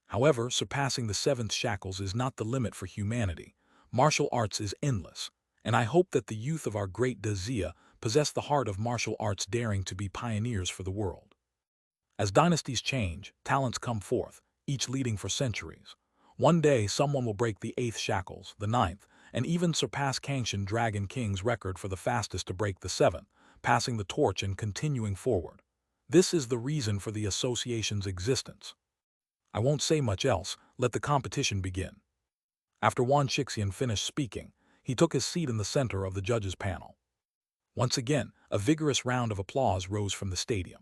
However, surpassing the seventh shackles is not the limit for humanity. Martial arts is endless, and I hope that the youth of our great Dazia possess the heart of martial arts, daring to be pioneers for the world. As dynasties change, talents come forth, each leading for centuries. One day, someone will break the eighth shackles, the ninth, and even surpass Kangshan Dragon King's record for the fastest to break the seventh, passing the torch and continuing forward. This is the reason for the association's existence. I won't say much else, let the competition begin. After Wan Shixian finished speaking, he took his seat in the center of the judges' panel. Once again, a vigorous round of applause rose from the stadium.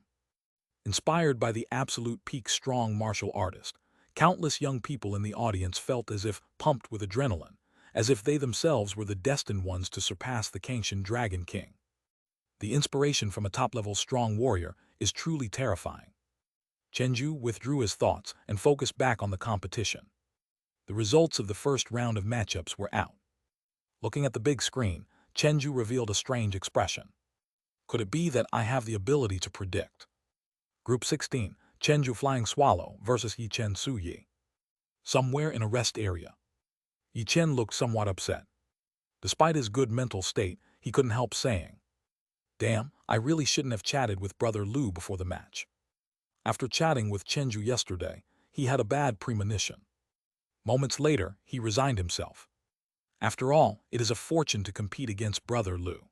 Inspired by the absolute peak strong martial artist, countless young people in the audience felt as if pumped with adrenaline, as if they themselves were the destined ones to surpass the Kangshan Dragon King. The inspiration from a top-level strong warrior is truly terrifying. Chenju withdrew his thoughts and focused back on the competition. The results of the first round of matchups were out. Looking at the big screen, Chenju revealed a strange expression. Could it be that I have the ability to predict? Group 16, Chenju Flying Swallow versus Yichen Suyi. Somewhere in a rest area. Yichen looked somewhat upset. Despite his good mental state, he couldn't help saying, "Damn, I really shouldn't have chatted with Brother Lu before the match." After chatting with Chenju yesterday, he had a bad premonition. Moments later, he resigned himself. After all, it is a fortune to compete against Brother Lu.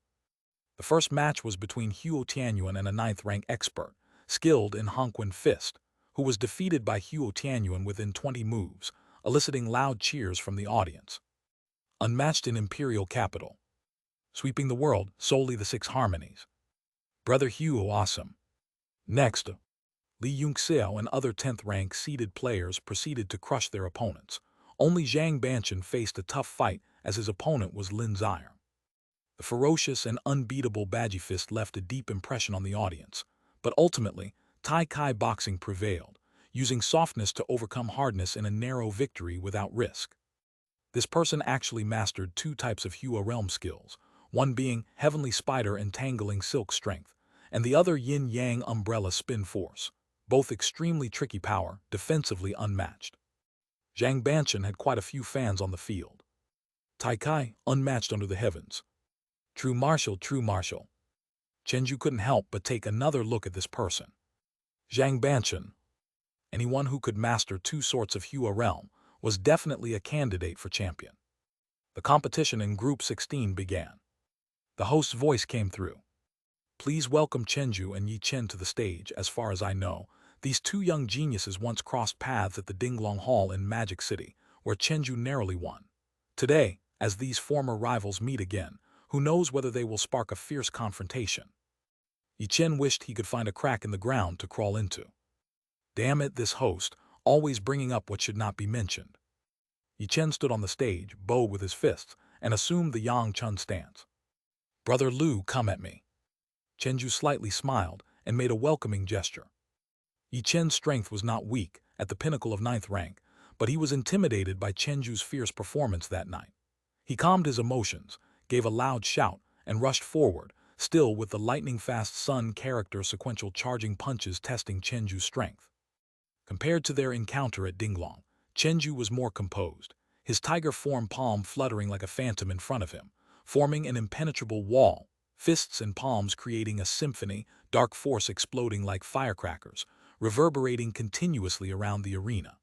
The first match was between Huo Tianyuan and a ninth-rank expert, skilled in Hongquan Fist, who was defeated by Huo Tianyuan within 20 moves, eliciting loud cheers from the audience. Unmatched in Imperial Capital. Sweeping the world, solely the six harmonies. Brother Huo awesome. Next, Li Yunxiao and other 10th-rank seeded players proceeded to crush their opponents. Only Zhang Banqian faced a tough fight as his opponent was Lin Zier. The ferocious and unbeatable Badgie Fist left a deep impression on the audience, but ultimately, Tai Kai boxing prevailed, using softness to overcome hardness in a narrow victory without risk. This person actually mastered two types of Hua realm skills, one being Heavenly Spider Entangling Silk Strength, and the other Yin-Yang Umbrella Spin Force, both extremely tricky power, defensively unmatched. Zhang Banqian had quite a few fans on the field. Tai Kai, unmatched under the heavens. True martial, true martial. Chenju couldn't help but take another look at this person. Zhang Banqian, anyone who could master two sorts of Hua realm, was definitely a candidate for champion. The competition in Group 16 began. The host's voice came through. Please welcome Chenju and Yichen to the stage. As far as I know, these two young geniuses once crossed paths at the Dinglong Hall in Magic City, where Chenju narrowly won. Today, as these former rivals meet again, who knows whether they will spark a fierce confrontation. Yichen wished he could find a crack in the ground to crawl into. Damn it, this host, always bringing up what should not be mentioned. Yichen stood on the stage, bowed with his fists, and assumed the Yang Chun stance. Brother Lu, come at me. Chenju slightly smiled and made a welcoming gesture. Yichen's strength was not weak, at the pinnacle of 9th rank, but he was intimidated by Chenju's fierce performance that night. He calmed his emotions, gave a loud shout, and rushed forward, still with the lightning-fast Sun character sequential charging punches testing Chenju's strength. Compared to their encounter at Dinglong, Chenju was more composed, his tiger form palm fluttering like a phantom in front of him, forming an impenetrable wall, fists and palms creating a symphony, dark force exploding like firecrackers, reverberating continuously around the arena.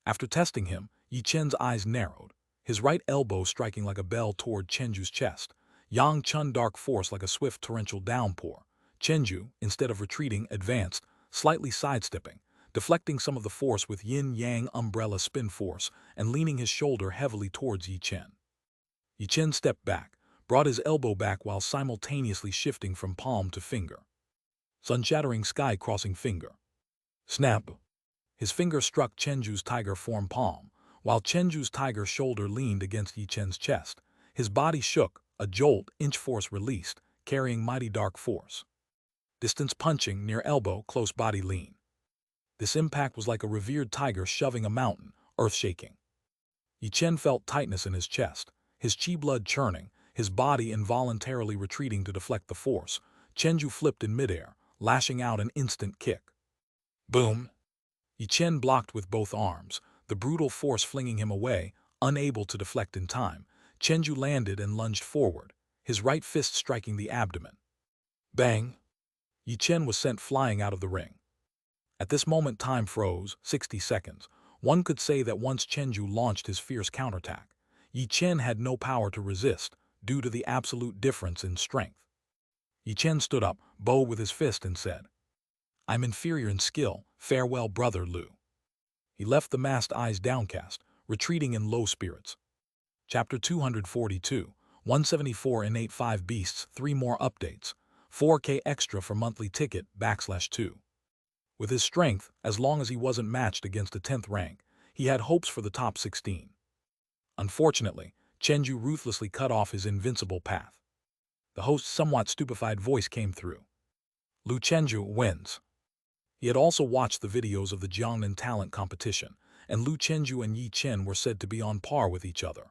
After testing him, Yi Chen's eyes narrowed, his right elbow striking like a bell toward Chenju's chest, Yang Chun dark force like a swift torrential downpour. Chenju, instead of retreating, advanced, slightly sidestepping, deflecting some of the force with yin-yang umbrella spin force and leaning his shoulder heavily towards Yi Chen. Yi Chen stepped back, brought his elbow back while simultaneously shifting from palm to finger. Sun-shattering sky-crossing finger. Snap! His finger struck Chenju's tiger form palm, while Chenju's tiger shoulder leaned against Yi Chen's chest. His body shook, a jolt, inch force released, carrying mighty dark force. Distance punching, near elbow, close body lean. This impact was like a revered tiger shoving a mountain, earth-shaking. Yi Chen felt tightness in his chest, his chi blood churning, his body involuntarily retreating to deflect the force. Chenju flipped in midair, lashing out an instant kick. Boom! Yi Chen blocked with both arms, the brutal force flinging him away, unable to deflect in time. Chenju landed and lunged forward, his right fist striking the abdomen. Bang! Yi Chen was sent flying out of the ring. At this moment time froze, 60 seconds. One could say that once Chenju launched his fierce counterattack, Yi Chen had no power to resist, due to the absolute difference in strength. Yi Chen stood up, bowed with his fist and said, "I'm inferior in skill, farewell brother Lu." He left the masked eyes downcast, retreating in low spirits. Chapter 242, 174 and 85 Beasts, 3 more updates, 4K extra for monthly ticket, /2. With his strength, as long as he wasn't matched against a 10th rank, he had hopes for the top 16. Unfortunately, Chenju ruthlessly cut off his invincible path. The host's somewhat stupefied voice came through. Lu Chenju wins. He had also watched the videos of the Jiangnan talent competition, and Lu Chenju and Yi Chen were said to be on par with each other.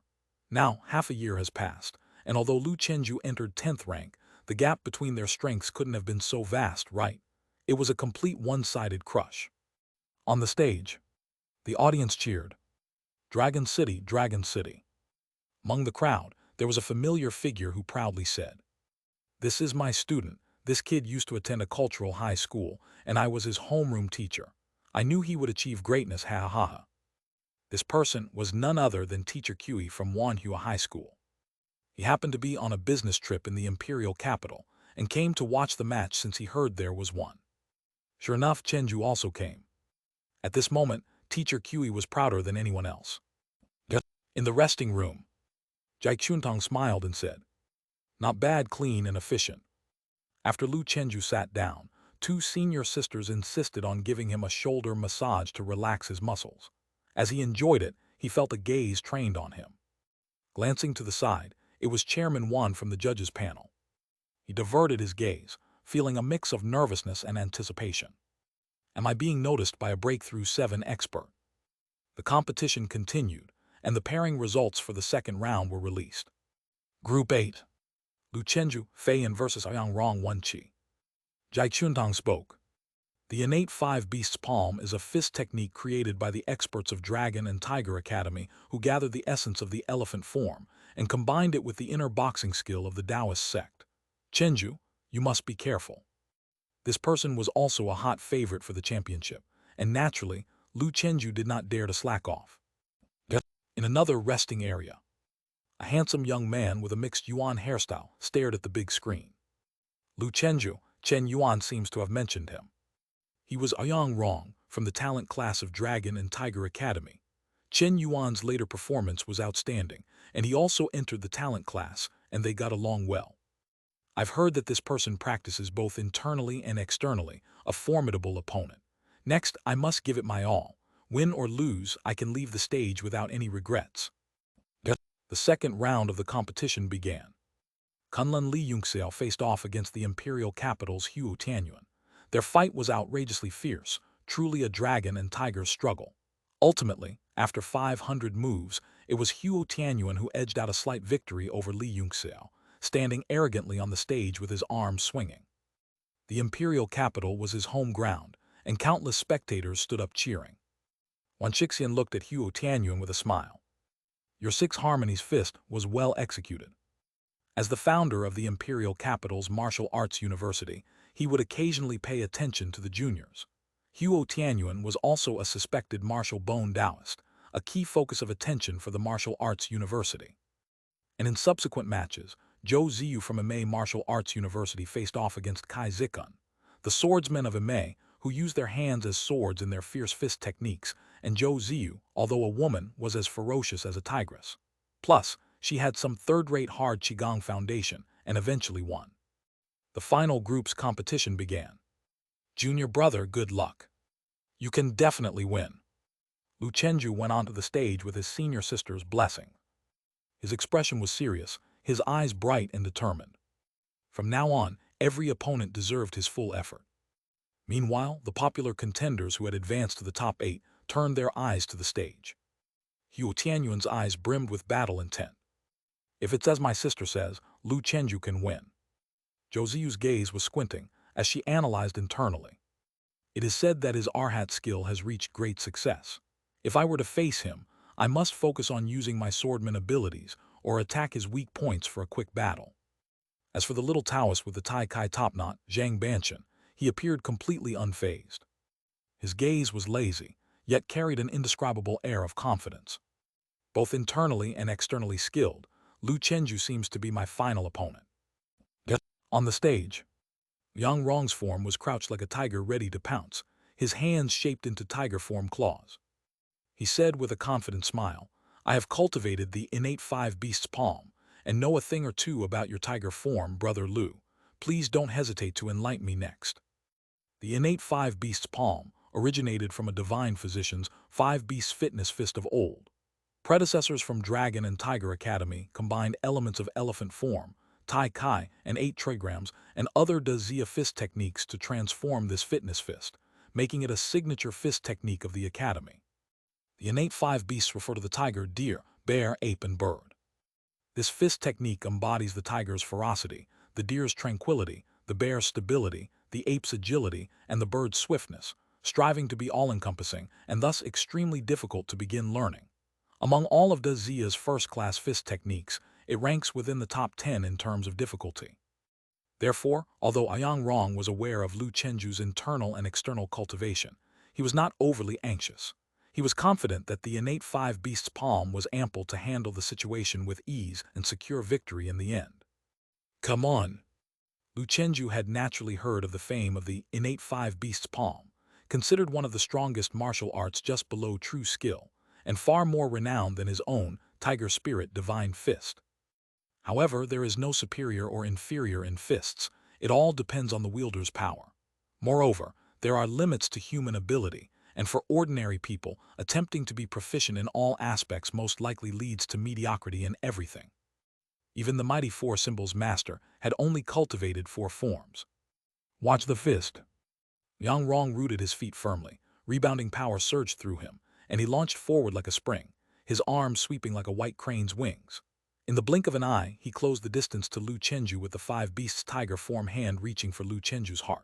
Now, half a year has passed, and although Lu Chenju entered 10th rank, the gap between their strengths couldn't have been so vast, right? It was a complete one-sided crush. On the stage, the audience cheered. Dragon City, Dragon City. Among the crowd, there was a familiar figure who proudly said, "This is my student. This kid used to attend a cultural high school, and I was his homeroom teacher. I knew he would achieve greatness, ha ha ha." This person was none other than Teacher Kui from Wanhua High School. He happened to be on a business trip in the imperial capital, and came to watch the match since he heard there was one. Sure enough, Chenju also came. At this moment, Teacher Kui was prouder than anyone else. In the resting room, Jai Chuntong smiled and said, "Not bad, clean and efficient." After Lu Chenju sat down, 2 senior sisters insisted on giving him a shoulder massage to relax his muscles. As he enjoyed it, he felt a gaze trained on him. Glancing to the side, it was Chairman Wan from the judges' panel. He diverted his gaze, feeling a mix of nervousness and anticipation. Am I being noticed by a breakthrough 7 expert? The competition continued, and the pairing results for the second round were released. Group 8. Lu Chenju, Fei Yan vs. Yang Rong Wen Qi. Jai Chuntong spoke. The innate 5 Beasts Palm is a fist technique created by the experts of Dragon and Tiger Academy who gathered the essence of the elephant form and combined it with the inner boxing skill of the Taoist sect. Chenju, you must be careful. This person was also a hot favorite for the championship, and naturally, Lu Chenju did not dare to slack off. In another resting area, a handsome young man with a mixed Yuan hairstyle stared at the big screen. Lu Chenju, Chen Yuan seems to have mentioned him. He was Yang Rong from the talent class of Dragon and Tiger Academy. Chen Yuan's later performance was outstanding, and he also entered the talent class, and they got along well. I've heard that this person practices both internally and externally, a formidable opponent. Next, I must give it my all. Win or lose, I can leave the stage without any regrets. The second round of the competition began. Kunlun Li Yungxiao faced off against the imperial capital's Huo Tianyuan. Their fight was outrageously fierce, truly a dragon and tiger struggle. Ultimately, after 500 moves, it was Huo Tianyuan who edged out a slight victory over Li Yungxiao, standing arrogantly on the stage with his arms swinging. The imperial capital was his home ground, and countless spectators stood up cheering. Wan Shixian looked at Huo Tianyuan with a smile. Your 6 Harmonies fist was well executed. As the founder of the imperial capital's martial arts university, he would occasionally pay attention to the juniors. Huo Tianyuan was also a suspected martial bone Taoist, a key focus of attention for the martial arts university. And in subsequent matches, Zhou Ziyu from Imei Martial Arts University faced off against Kai Zikun, the swordsmen of Imei, who used their hands as swords in their fierce fist techniques, and Zhou Ziyu, although a woman, was as ferocious as a tigress. Plus, she had some third-rate hard Qigong foundation and eventually won. The final group's competition began. Junior brother, good luck. You can definitely win. Lu Chenju went onto the stage with his senior sister's blessing. His expression was serious, his eyes bright and determined. From now on, every opponent deserved his full effort. Meanwhile, the popular contenders who had advanced to the top 8 turned their eyes to the stage. Huo Tianyuan's eyes brimmed with battle intent. If it's as my sister says, Lu Chenju can win. Zhou Ziyu's gaze was squinting as she analyzed internally. It is said that his Arhat skill has reached great success. If I were to face him, I must focus on using my swordman abilities or attack his weak points for a quick battle. As for the little Taoist with the Tai Kai topknot, Zhang Banshan, he appeared completely unfazed. His gaze was lazy, yet carried an indescribable air of confidence. Both internally and externally skilled, Lu Chenju seems to be my final opponent. On the stage, Yang Rong's form was crouched like a tiger ready to pounce, his hands shaped into tiger-form claws. He said with a confident smile, I have cultivated the innate 5 beasts palm, and know a thing or two about your tiger form, brother Lu. Please don't hesitate to enlighten me next. The innate 5 beasts palm originated from a divine physician's 5 beasts fitness fist of old. Predecessors from Dragon and Tiger Academy combined elements of elephant form, Tai Kai, and 8 trigrams and other Da Zia fist techniques to transform this fitness fist, making it a signature fist technique of the Academy. The innate 5 beasts refer to the tiger, deer, bear, ape, and bird. This fist technique embodies the tiger's ferocity, the deer's tranquility, the bear's stability, the ape's agility, and the bird's swiftness, striving to be all-encompassing and thus extremely difficult to begin learning. Among all of Da Zia's first-class fist techniques, it ranks within the top 10 in terms of difficulty. Therefore, although Yang Rong was aware of Lu Chenju's internal and external cultivation, he was not overly anxious. He was confident that the innate 5 beasts palm was ample to handle the situation with ease and secure victory in the end. Come on! Lu Chenju had naturally heard of the fame of the innate 5 beasts palm, considered one of the strongest martial arts just below true skill, and far more renowned than his own tiger spirit divine fist. However, there is no superior or inferior in fists. It all depends on the wielder's power. Moreover, there are limits to human ability, and for ordinary people, attempting to be proficient in all aspects most likely leads to mediocrity in everything. Even the mighty 4 symbols master had only cultivated 4 forms. Watch the fist. Yang Rong rooted his feet firmly, rebounding power surged through him, and he launched forward like a spring, his arms sweeping like a white crane's wings. In the blink of an eye, he closed the distance to Lu Chenju with the 5 beasts tiger form hand reaching for Lu Chenju's heart.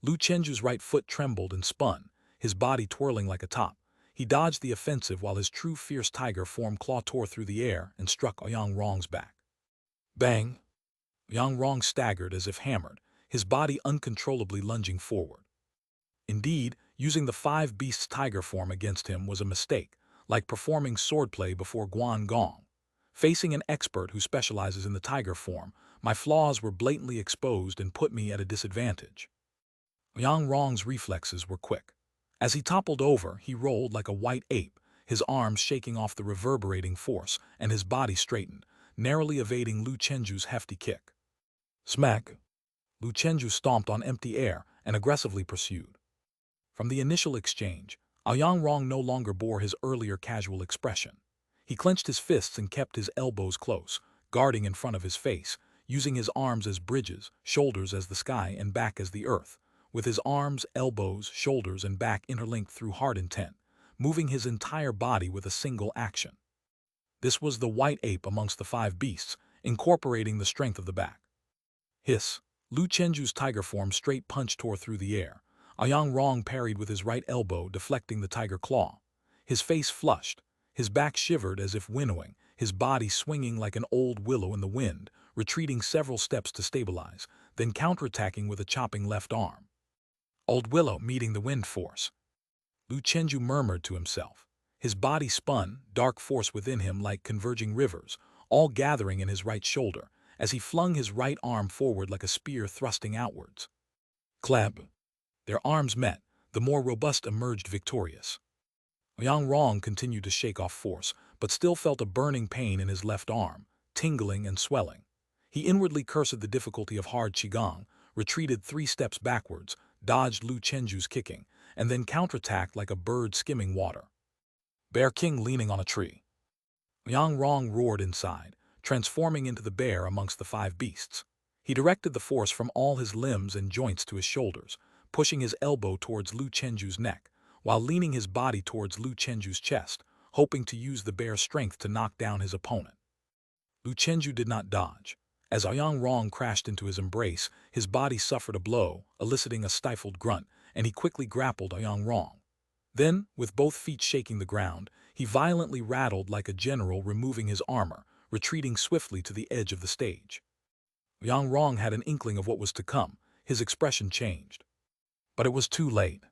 Lu Chenju's right foot trembled and spun, his body twirling like a top. He dodged the offensive while his true fierce tiger form claw tore through the air and struck Yang Rong's back. Bang! Yang Rong staggered as if hammered, his body uncontrollably lunging forward. Indeed, using the 5 beasts tiger form against him was a mistake, like performing swordplay before Guan Gong. Facing an expert who specializes in the tiger form, my flaws were blatantly exposed and put me at a disadvantage. Yang Rong's reflexes were quick. As he toppled over, he rolled like a white ape, his arms shaking off the reverberating force, and his body straightened, narrowly evading Lu Chenju's hefty kick. Smack! Lu Chenju stomped on empty air and aggressively pursued. From the initial exchange, Yang Rong no longer bore his earlier casual expression. He clenched his fists and kept his elbows close, guarding in front of his face, using his arms as bridges, shoulders as the sky, and back as the earth, with his arms, elbows, shoulders, and back interlinked through hard intent, moving his entire body with a single action. This was the white ape amongst the 5 beasts, incorporating the strength of the back. Hiss! Lu Chenju's tiger form straight punch tore through the air. Yang Rong parried with his right elbow, deflecting the tiger claw. His face flushed, his back shivered as if winnowing, his body swinging like an old willow in the wind, retreating several steps to stabilize, then counterattacking with a chopping left arm. Old Willow meeting the wind force. Lu Chenju murmured to himself. His body spun, dark force within him like converging rivers, all gathering in his right shoulder, as he flung his right arm forward like a spear thrusting outwards. Clap! Their arms met, the more robust emerged victorious. Yang Rong continued to shake off force, but still felt a burning pain in his left arm, tingling and swelling. He inwardly cursed the difficulty of hard qigong, retreated 3 steps backwards, dodged Lu Chenju's kicking, and then counterattacked like a bird skimming water. Bear King leaning on a tree. Yang Rong roared inside, transforming into the bear amongst the 5 beasts. He directed the force from all his limbs and joints to his shoulders, pushing his elbow towards Lu Chenju's neck, while leaning his body towards Lu Chenju's chest, hoping to use the bear's strength to knock down his opponent. Lu Chenju did not dodge. As Yang Rong crashed into his embrace, his body suffered a blow, eliciting a stifled grunt, and he quickly grappled Yang Rong. Then, with both feet shaking the ground, he violently rattled like a general removing his armor, retreating swiftly to the edge of the stage. Yang Rong had an inkling of what was to come. His expression changed. But it was too late.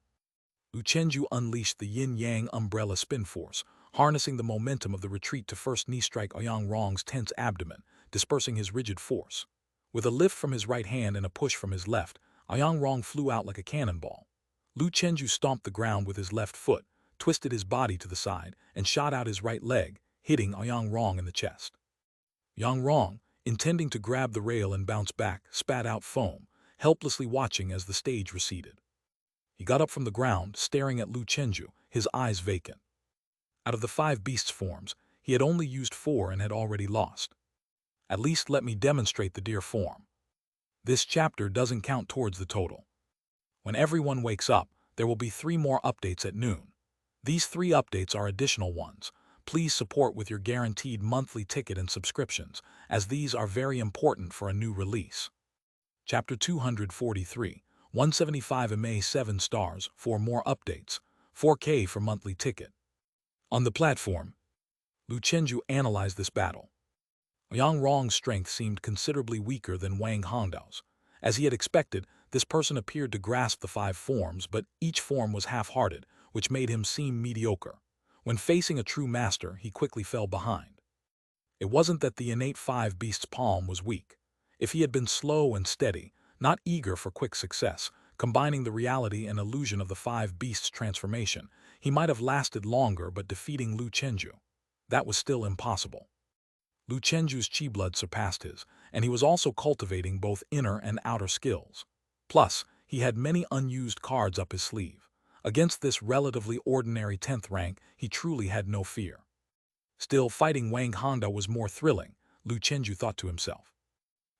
Lu Chenju unleashed the yin-yang umbrella spin force, harnessing the momentum of the retreat to first knee-strike Yang Rong's tense abdomen, dispersing his rigid force. With a lift from his right hand and a push from his left, Yang Rong flew out like a cannonball. Lu Chenju stomped the ground with his left foot, twisted his body to the side, and shot out his right leg, hitting Yang Rong in the chest. Yang Rong, intending to grab the rail and bounce back, spat out foam, helplessly watching as the stage receded. He got up from the ground, staring at Lu Chenju, his eyes vacant. Out of the 5 beasts' forms, he had only used 4 and had already lost. At least let me demonstrate the deer form. This chapter doesn't count towards the total. When everyone wakes up, there will be 3 more updates at noon. These 3 updates are additional ones. Please support with your guaranteed monthly ticket and subscriptions, as these are very important for a new release. Chapter 243, 175 MA 7 stars, 4 more updates, 4K for monthly ticket. On the platform, Lu Chenju analyzed this battle. Yang Rong's strength seemed considerably weaker than Wang Hongdao's. As he had expected, this person appeared to grasp the 5 forms, but each form was half-hearted, which made him seem mediocre. When facing a true master, he quickly fell behind. It wasn't that the innate 5 beasts' palm was weak. If he had been slow and steady, not eager for quick success, combining the reality and illusion of the 5 beasts' transformation, he might have lasted longer, but defeating Lu Chenju, that was still impossible. Lu Chenju's chi blood surpassed his, and he was also cultivating both inner and outer skills. Plus, he had many unused cards up his sleeve. Against this relatively ordinary 10th rank, he truly had no fear. Still, fighting Wang Hongdao was more thrilling, Lu Chenju thought to himself.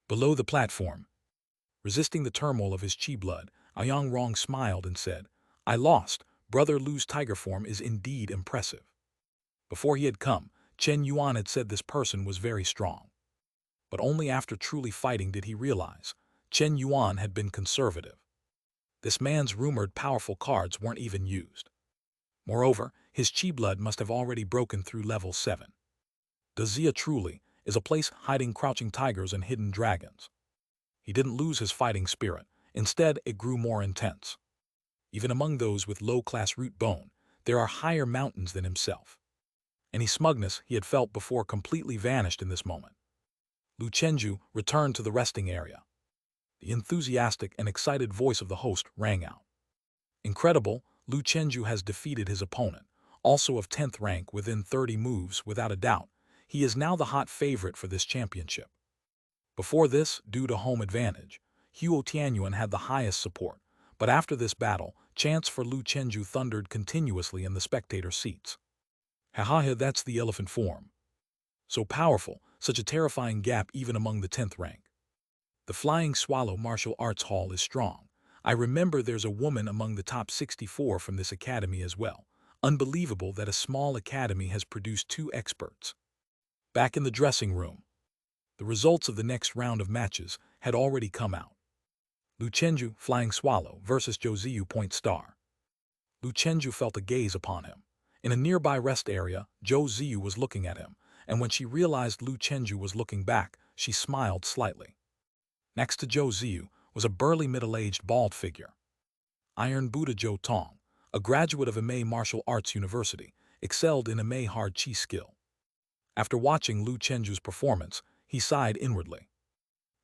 Below the platform, resisting the turmoil of his chi blood, Yang Rong smiled and said, "I lost. Brother Lu's tiger form is indeed impressive." Before he had come, Chen Yuan had said this person was very strong. But only after truly fighting did he realize Chen Yuan had been conservative. This man's rumored powerful cards weren't even used. Moreover, his chi blood must have already broken through level 7. The Xia truly is a place hiding crouching tigers and hidden dragons. He didn't lose his fighting spirit. Instead, it grew more intense. Even among those with low-class root bone, there are higher mountains than himself. Any smugness he had felt before completely vanished in this moment. Lu Chenju returned to the resting area. The enthusiastic and excited voice of the host rang out. Incredible, Lu Chenju has defeated his opponent, also of 10th rank within 30 moves without a doubt. He is now the hot favorite for this championship. Before this, due to home advantage, Huo Tianyuan had the highest support, but after this battle, chants for Lu Chenju thundered continuously in the spectator seats. Haha, that's the elephant form. So powerful, such a terrifying gap even among the 10th rank. The Flying Swallow Martial Arts Hall is strong. I remember there's a woman among the top 64 from this academy as well. Unbelievable that a small academy has produced 2 experts. Back in the dressing room, the results of the next round of matches had already come out. Lu Chenju, Flying Swallow, versus Zhou Ziyu, Point Star. Lu Chenju felt a gaze upon him. In a nearby rest area, Zhou Ziyu was looking at him, and when she realized Lu Chenju was looking back, she smiled slightly. Next to Zhou Ziyu was a burly middle-aged bald figure. Iron Buddha Zhou Tong, a graduate of Imei Martial Arts University, excelled in Imei hard chi skill. After watching Lu Chenju's performance, he sighed inwardly.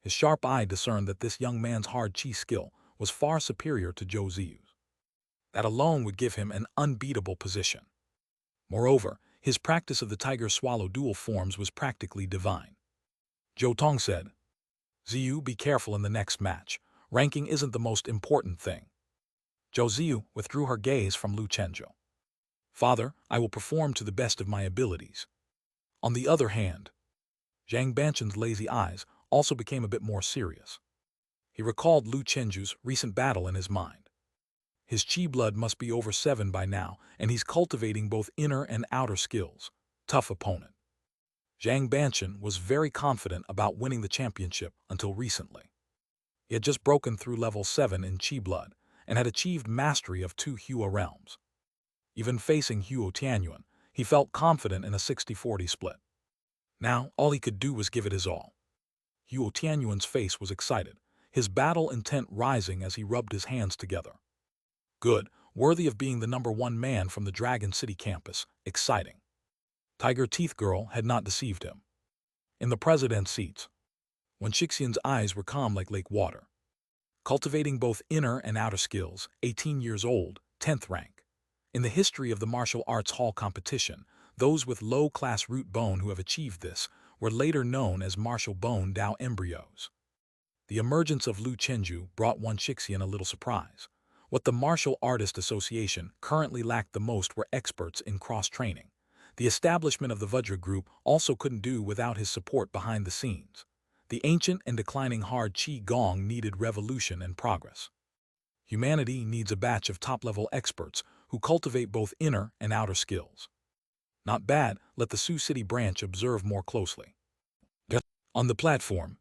His sharp eye discerned that this young man's hard chi skill was far superior to Zhou Ziyu's. That alone would give him an unbeatable position. Moreover, his practice of the tiger-swallow dual forms was practically divine. Zhou Tong said, "Ziyu, be careful in the next match. Ranking isn't the most important thing." Zhou Ziyu withdrew her gaze from Lu Chenju. "Father, I will perform to the best of my abilities." On the other hand, Zhang Banchen's lazy eyes also became a bit more serious. He recalled Lu Chenju's recent battle in his mind. His chi blood must be over 7 by now, and he's cultivating both inner and outer skills. Tough opponent. Zhang Banchen was very confident about winning the championship until recently. He had just broken through level 7 in chi blood and had achieved mastery of 2 Hua realms. Even facing Huo Tianyuan, he felt confident in a 60-40 split. Now, all he could do was give it his all. Huo Tianyuan's face was excited, his battle intent rising as he rubbed his hands together. Good, worthy of being the #1 man from the Dragon City campus, exciting. Tiger Teeth Girl had not deceived him. In the president's seats, Wen Shixian's eyes were calm like lake water. Cultivating both inner and outer skills, 18 years old, 10th rank. In the history of the martial arts hall competition, those with low-class root bone who have achieved this were later known as martial bone Dao embryos. The emergence of Lu Chenju brought Wen Shixian a little surprise. What the Martial Artist Association currently lacked the most were experts in cross-training. The establishment of the Vajra Group also couldn't do without his support behind the scenes. The ancient and declining hard Qi Gong needed revolution and progress. Humanity needs a batch of top-level experts who cultivate both inner and outer skills. Not bad, let the Sioux City branch observe more closely. On the platform,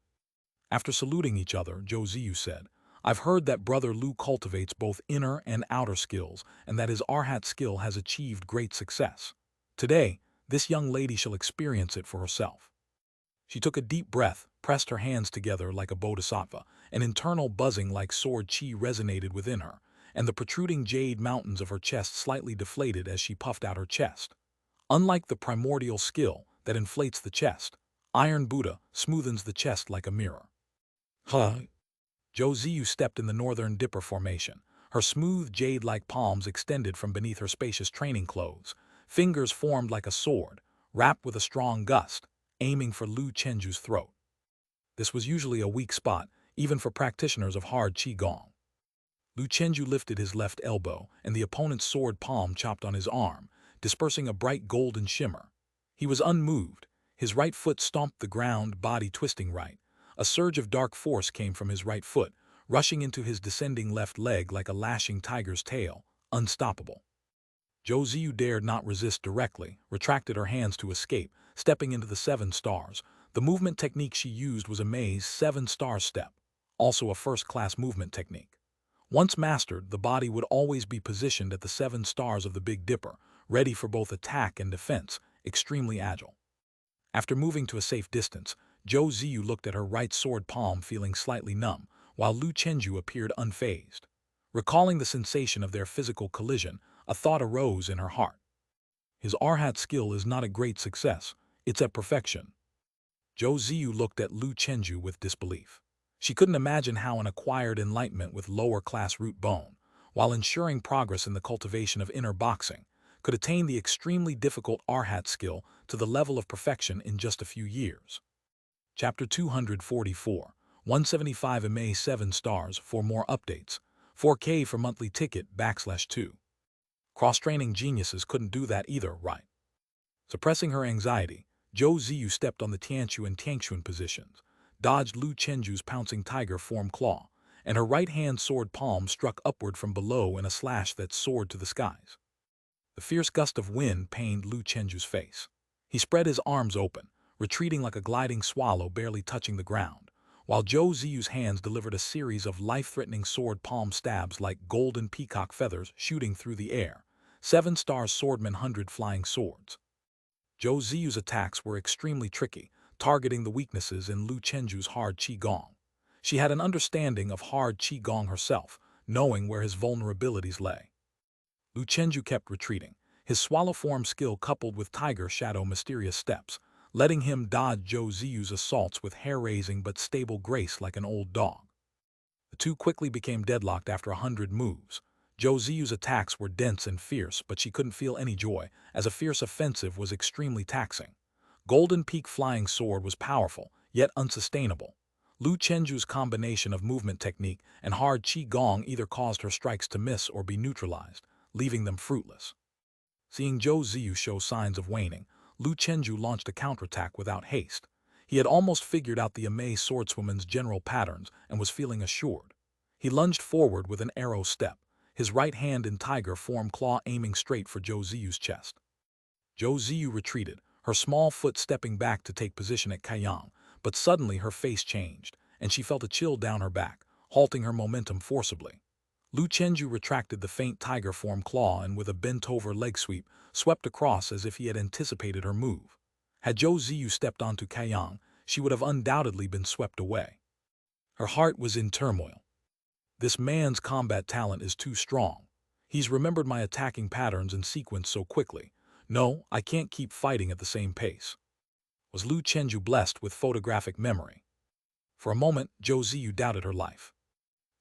after saluting each other, Zhou Ziyu said, "I've heard that Brother Lu cultivates both inner and outer skills, and that his Arhat skill has achieved great success. Today, this young lady shall experience it for herself." She took a deep breath, pressed her hands together like a bodhisattva, an internal buzzing like sword chi resonated within her, and the protruding jade mountains of her chest slightly deflated as she puffed out her chest. Unlike the primordial skill that inflates the chest, Iron Buddha smoothens the chest like a mirror. Huh? Zhou Ziyu stepped in the northern dipper formation. Her smooth jade-like palms extended from beneath her spacious training clothes, fingers formed like a sword, wrapped with a strong gust, aiming for Lu Chenju's throat. This was usually a weak spot, even for practitioners of hard qigong. Lu Chenju lifted his left elbow, and the opponent's sword palm chopped on his arm, dispersing a bright golden shimmer. He was unmoved. His right foot stomped the ground, body twisting right. A surge of dark force came from his right foot, rushing into his descending left leg like a lashing tiger's tail, unstoppable. Zhou Ziyu dared not resist directly, retracted her hands to escape, stepping into the 7 stars. The movement technique she used was Imei's 7-star step, also a first-class movement technique. Once mastered, the body would always be positioned at the 7 stars of the Big Dipper, ready for both attack and defense, extremely agile. After moving to a safe distance, Zhou Ziyu looked at her right sword palm feeling slightly numb, while Lu Chenju appeared unfazed. Recalling the sensation of their physical collision, a thought arose in her heart. His Arhat skill is not a great success, it's at perfection. Zhou Ziyu looked at Lu Chenju with disbelief. She couldn't imagine how an acquired enlightenment with lower-class root bone, while ensuring progress in the cultivation of inner boxing, could attain the extremely difficult Arhat skill to the level of perfection in just a few years. Chapter 244, 175 Imei 7 stars for more updates, 4K for monthly ticket /2. Cross-training geniuses couldn't do that either, right? Suppressing her anxiety, Zhou Ziyu stepped on the Tianchu and Tiangxuan positions, dodged Lu Chenju's pouncing tiger form claw, and her right-hand sword palm struck upward from below in a slash that soared to the skies. The fierce gust of wind pained Lu Chenju's face. He spread his arms open, retreating like a gliding swallow barely touching the ground, while Zhou Ziyu's hands delivered a series of life-threatening sword palm stabs like golden peacock feathers shooting through the air, 7-star swordman 100 flying swords. Zhou Ziyu's attacks were extremely tricky, targeting the weaknesses in Lu Chenju's hard qigong. She had an understanding of hard qigong herself, knowing where his vulnerabilities lay. Lu Chenju kept retreating, his swallow form skill coupled with tiger shadow mysterious steps, letting him dodge Zhou Ziyu's assaults with hair-raising but stable grace like an old dog. The two quickly became deadlocked after 100 moves. Zhou Ziyu's attacks were dense and fierce, but she couldn't feel any joy, as a fierce offensive was extremely taxing. Golden Peak Flying Sword was powerful, yet unsustainable. Lu Chenju's combination of movement technique and hard qi-gong either caused her strikes to miss or be neutralized, leaving them fruitless. Seeing Zhou Ziyu show signs of waning, Lu Chenju launched a counterattack without haste. He had almost figured out the Amei swordswoman's general patterns and was feeling assured. He lunged forward with an arrow step, his right hand in tiger form claw aiming straight for Zhou Ziyu's chest. Zhou Ziyu retreated, her small foot stepping back to take position at Kaiyang, but suddenly her face changed, and she felt a chill down her back, halting her momentum forcibly. Lu Chenju retracted the faint tiger form claw and with a bent-over leg sweep, swept across as if he had anticipated her move. Had Zhou Ziyu stepped onto Kaiyang, she would have undoubtedly been swept away. Her heart was in turmoil. This man's combat talent is too strong. He's remembered my attacking patterns and sequence so quickly. No, I can't keep fighting at the same pace. Was Lu Chenju blessed with photographic memory? For a moment, Zhou Ziyu doubted her life.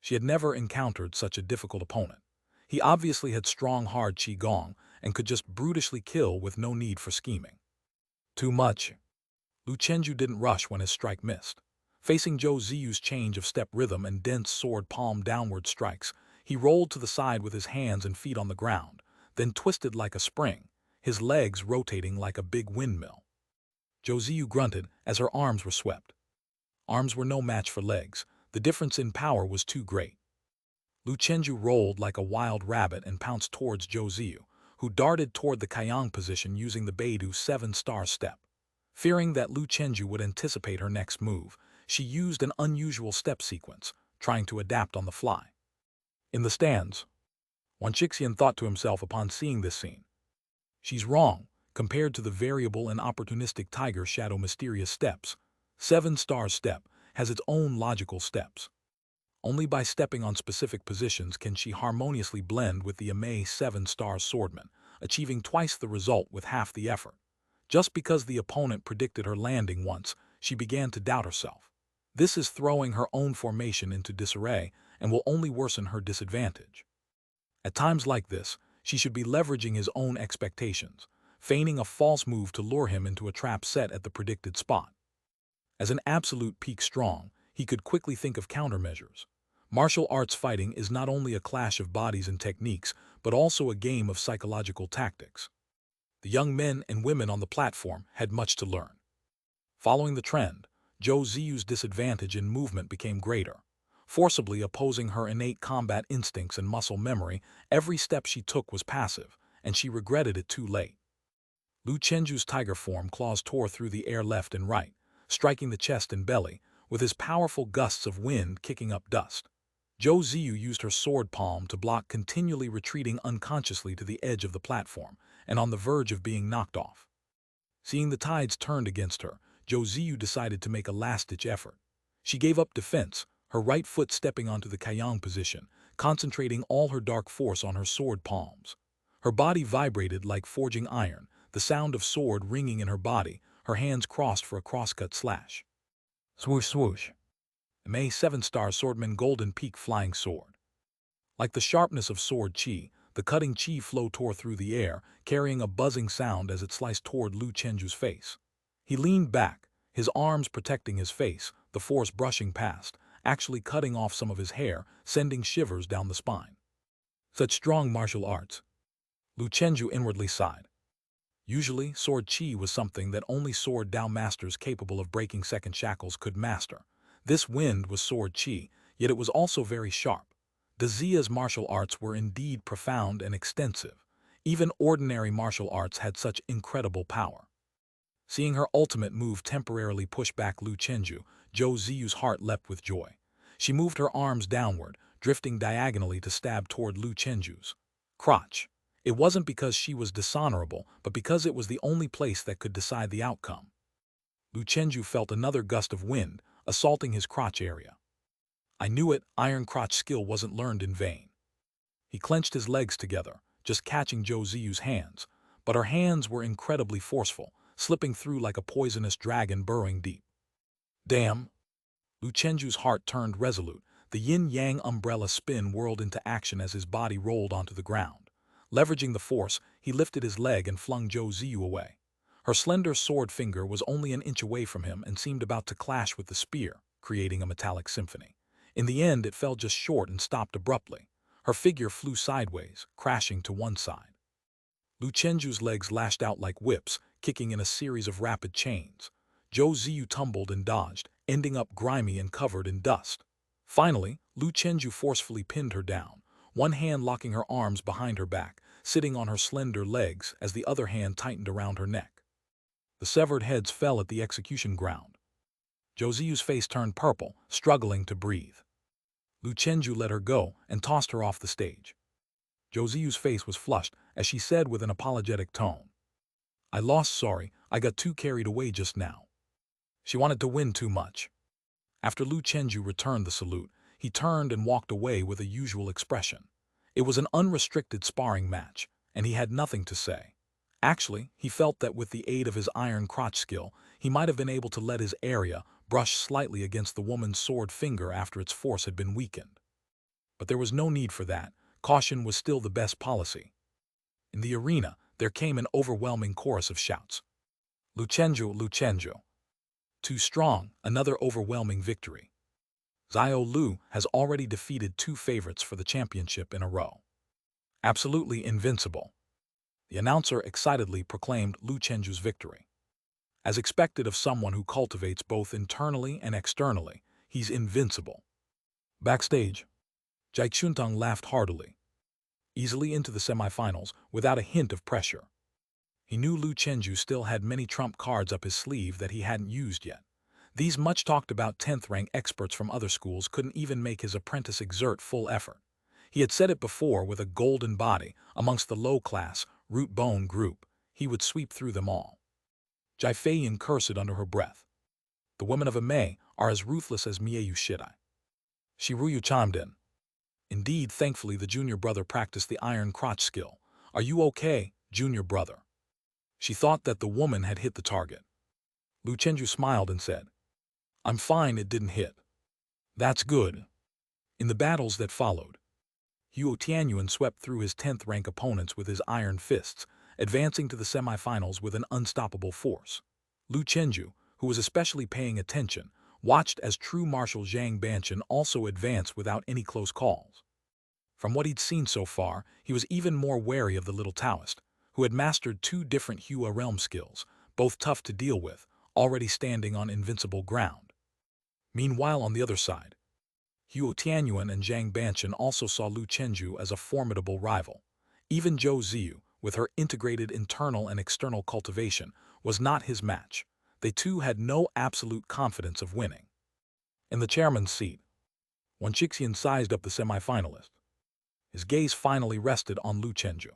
She had never encountered such a difficult opponent. He obviously had strong hard qi-gong and could just brutishly kill with no need for scheming. Too much. Lu Chenju didn't rush when his strike missed. Facing Zhou Ziyu's change of step rhythm and dense sword palm downward strikes, he rolled to the side with his hands and feet on the ground, then twisted like a spring, his legs rotating like a big windmill. Zhou Ziyu grunted as her arms were swept. Arms were no match for legs. The difference in power was too great. Lu Chenju rolled like a wild rabbit and pounced towards Zhou Ziyu, who darted toward the Kaiyang position using the Beidou 7-star step. Fearing that Lu Chenju would anticipate her next move, she used an unusual step sequence, trying to adapt on the fly. In the stands, Wan Xixian thought to himself upon seeing this scene. She's wrong, compared to the variable and opportunistic tiger shadow mysterious steps. 7-star step has its own logical steps. Only by stepping on specific positions can she harmoniously blend with the Amei 7-star swordman, achieving twice the result with half the effort. Just because the opponent predicted her landing once, she began to doubt herself. This is throwing her own formation into disarray and will only worsen her disadvantage. At times like this, she should be leveraging his own expectations, feigning a false move to lure him into a trap set at the predicted spot. As an absolute peak strong, he could quickly think of countermeasures. Martial arts fighting is not only a clash of bodies and techniques, but also a game of psychological tactics. The young men and women on the platform had much to learn. Following the trend, Zhou Ziyu's disadvantage in movement became greater. Forcibly opposing her innate combat instincts and muscle memory, every step she took was passive, and she regretted it too late. Lu Chenju's tiger form claws tore through the air left and right, striking the chest and belly, with his powerful gusts of wind kicking up dust. Zhou Ziyu used her sword palm to block continually retreating unconsciously to the edge of the platform, and on the verge of being knocked off. Seeing the tides turned against her, Zhou Ziyu decided to make a last-ditch effort. She gave up defense, her right foot stepping onto the Kaiyang position, concentrating all her dark force on her sword palms. Her body vibrated like forging iron, the sound of sword ringing in her body, her hands crossed for a crosscut slash. Swoosh swoosh. Amei 7-star swordman Golden Peak Flying Sword. Like the sharpness of sword chi, the cutting chi flow tore through the air, carrying a buzzing sound as it sliced toward Lu Chenju's face. He leaned back, his arms protecting his face, the force brushing past, actually cutting off some of his hair, sending shivers down the spine. Such strong martial arts. Lu Chenju inwardly sighed. Usually, sword chi was something that only sword Dao masters capable of breaking second shackles could master. This wind was sword chi, yet it was also very sharp. Dazia's martial arts were indeed profound and extensive. Even ordinary martial arts had such incredible power. Seeing her ultimate move temporarily push back Lu Chenju, Zhou Ziyu's heart leapt with joy. She moved her arms downward, drifting diagonally to stab toward Lu Chenju's crotch. It wasn't because she was dishonorable, but because it was the only place that could decide the outcome. Lu Chenju felt another gust of wind, assaulting his crotch area. I knew it, iron crotch skill wasn't learned in vain. He clenched his legs together, just catching Zhou Ziyu's hands, but her hands were incredibly forceful, slipping through like a poisonous dragon burrowing deep. Damn! Lu Chenju's heart turned resolute. The yin-yang umbrella spin whirled into action as his body rolled onto the ground. Leveraging the force, he lifted his leg and flung Zhou Ziyu away. Her slender sword finger was only an inch away from him and seemed about to clash with the spear, creating a metallic symphony. In the end, it fell just short and stopped abruptly. Her figure flew sideways, crashing to one side. Lu Chenju's legs lashed out like whips, kicking in a series of rapid chains. Zhou Ziyu tumbled and dodged, ending up grimy and covered in dust. Finally, Lu Chenju forcefully pinned her down, one hand locking her arms behind her back, sitting on her slender legs as the other hand tightened around her neck. The severed heads fell at the execution ground. Zhou Ziyu's face turned purple, struggling to breathe. Lu Chenju let her go and tossed her off the stage. Zhou Ziyu's face was flushed as she said with an apologetic tone, I lost, sorry, I got too carried away just now. She wanted to win too much. After Lu Chenju returned the salute, he turned and walked away with a usual expression. It was an unrestricted sparring match, and he had nothing to say. Actually, he felt that with the aid of his iron crotch skill, he might have been able to let his area brush slightly against the woman's sword finger after its force had been weakened. But there was no need for that. Caution was still the best policy. In the arena, there came an overwhelming chorus of shouts. Lu Chenju, Lu Chenju. Too strong, another overwhelming victory. Xiao Lu has already defeated 2 favorites for the championship in a row. Absolutely invincible. The announcer excitedly proclaimed Lu Chenju's victory. As expected of someone who cultivates both internally and externally, he's invincible. Backstage, Jai Chuntang laughed heartily, easily into the semifinals without a hint of pressure. He knew Lu Chenju still had many trump cards up his sleeve that he hadn't used yet. These much-talked-about 10th-rank experts from other schools couldn't even make his apprentice exert full effort. He had said it before, with a golden body, amongst the low-class, root-bone group, he would sweep through them all. Jai Feiyin cursed under her breath. The women of Amei are as ruthless as Mieu Shidai. Shiruyu chimed in. Indeed, thankfully the junior brother practiced the iron crotch skill. Are you okay, junior brother? She thought that the woman had hit the target. Lu Chenju smiled and said, I'm fine, it didn't hit. That's good. In the battles that followed, Huo Tianyuan swept through his 10th-rank opponents with his iron fists, advancing to the semifinals with an unstoppable force. Lu Chenju, who was especially paying attention, watched as true Marshal Zhang Banshan also advanced without any close calls. From what he'd seen so far, he was even more wary of the little Taoist, who had mastered 2 different Hua realm skills, both tough to deal with, already standing on invincible ground. Meanwhile, on the other side, Huo Tianyuan and Zhang Banshan also saw Lu Chenju as a formidable rival. Even Zhou Ziyu, with her integrated internal and external cultivation, was not his match. They too had no absolute confidence of winning. In the chairman's seat, when Chixian sized up the semifinalist, his gaze finally rested on Lu Chenju.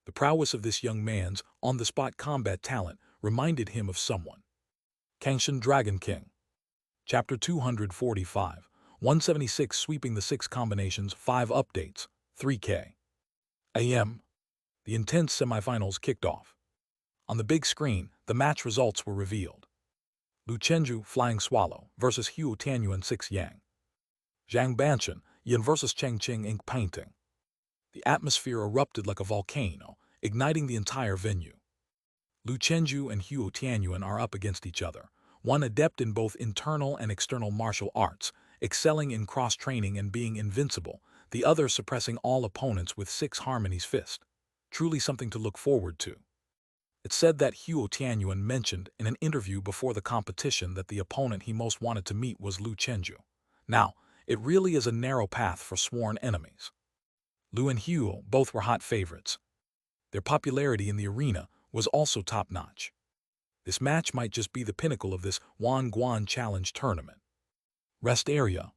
The prowess of this young man's on-the-spot combat talent reminded him of someone. Kangshan Dragon King. Chapter 245, 176 Sweeping the 6 Combinations, 5 Updates, 3K. AM. The intense semifinals kicked off. On the big screen, the match results were revealed. Lu Chenju, Flying Swallow, versus Huo Tianyuan 6 Yang. Zhang Banshan, Yin versus Cheng Qing Ink Painting. The atmosphere erupted like a volcano, igniting the entire venue. Lu Chenju and Huo Tianyuan are up against each other, one adept in both internal and external martial arts, excelling in cross-training and being invincible, the other suppressing all opponents with 6 harmonies fist. Truly something to look forward to. It's said that Huo Tianyuan mentioned in an interview before the competition that the opponent he most wanted to meet was Lu Chenju. Now, it really is a narrow path for sworn enemies. Lu and Huo both were hot favorites. Their popularity in the arena was also top-notch. This match might just be the pinnacle of this Wan Guan Challenge tournament. Rest area.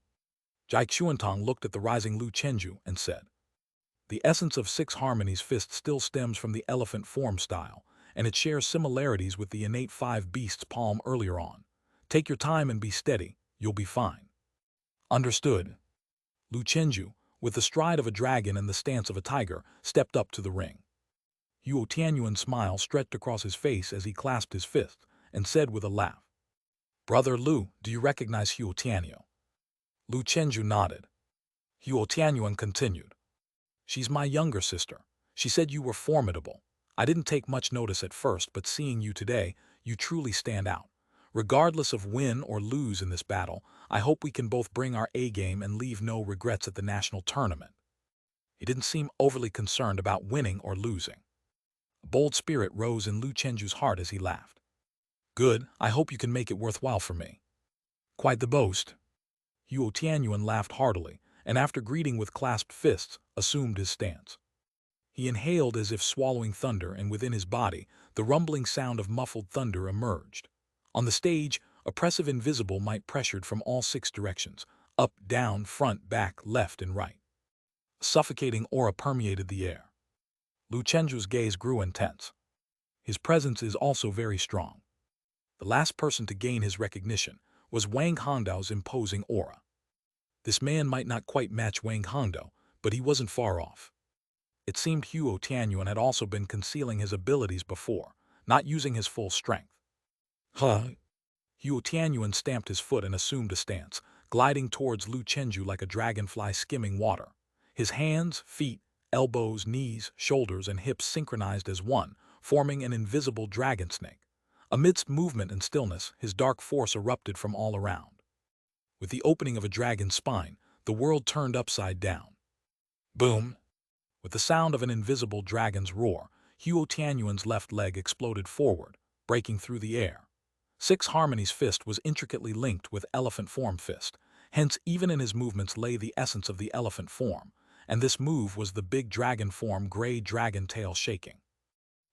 Jai Chuantong looked at the rising Lu Chenju and said, the essence of 6 harmonies fist still stems from the elephant form style, and it shares similarities with the innate five beasts palm earlier on. Take your time and be steady, you'll be fine. Understood. Lu Chenju, with the stride of a dragon and the stance of a tiger, stepped up to the ring. Huo Tianyuan's smile stretched across his face as he clasped his fist and said with a laugh, "Brother Lu, do you recognize Huo Tianyu?" Lu Chenju nodded. Huo Tianyuan continued, "She's my younger sister. She said you were formidable. I didn't take much notice at first, but seeing you today, you truly stand out. Regardless of win or lose in this battle, I hope we can both bring our A-game and leave no regrets at the national tournament." He didn't seem overly concerned about winning or losing. A bold spirit rose in Lu Chenju's heart as he laughed. "Good, I hope you can make it worthwhile for me." "Quite the boast." Huo Tianyuan laughed heartily, and after greeting with clasped fists, assumed his stance. He inhaled as if swallowing thunder, and within his body, the rumbling sound of muffled thunder emerged. On the stage, oppressive invisible might pressured from all six directions, up, down, front, back, left, and right. A suffocating aura permeated the air. Lu Chenju's gaze grew intense. His presence is also very strong. The last person to gain his recognition was Wang Hongdao's imposing aura. This man might not quite match Wang Hongdao, but he wasn't far off. It seemed Huo Tianyuan had also been concealing his abilities before, not using his full strength. Huh? Huo Tianyuan stamped his foot and assumed a stance, gliding towards Lu Chenju like a dragonfly skimming water. His hands, feet, elbows, knees, shoulders, and hips synchronized as one, forming an invisible dragon snake. Amidst movement and stillness, his dark force erupted from all around. With the opening of a dragon's spine, the world turned upside down. Boom! With the sound of an invisible dragon's roar, Huo Tianyuan's left leg exploded forward, breaking through the air. Six Harmony's fist was intricately linked with elephant form fist, hence even in his movements lay the essence of the elephant form, and this move was the big dragon form gray dragon tail shaking.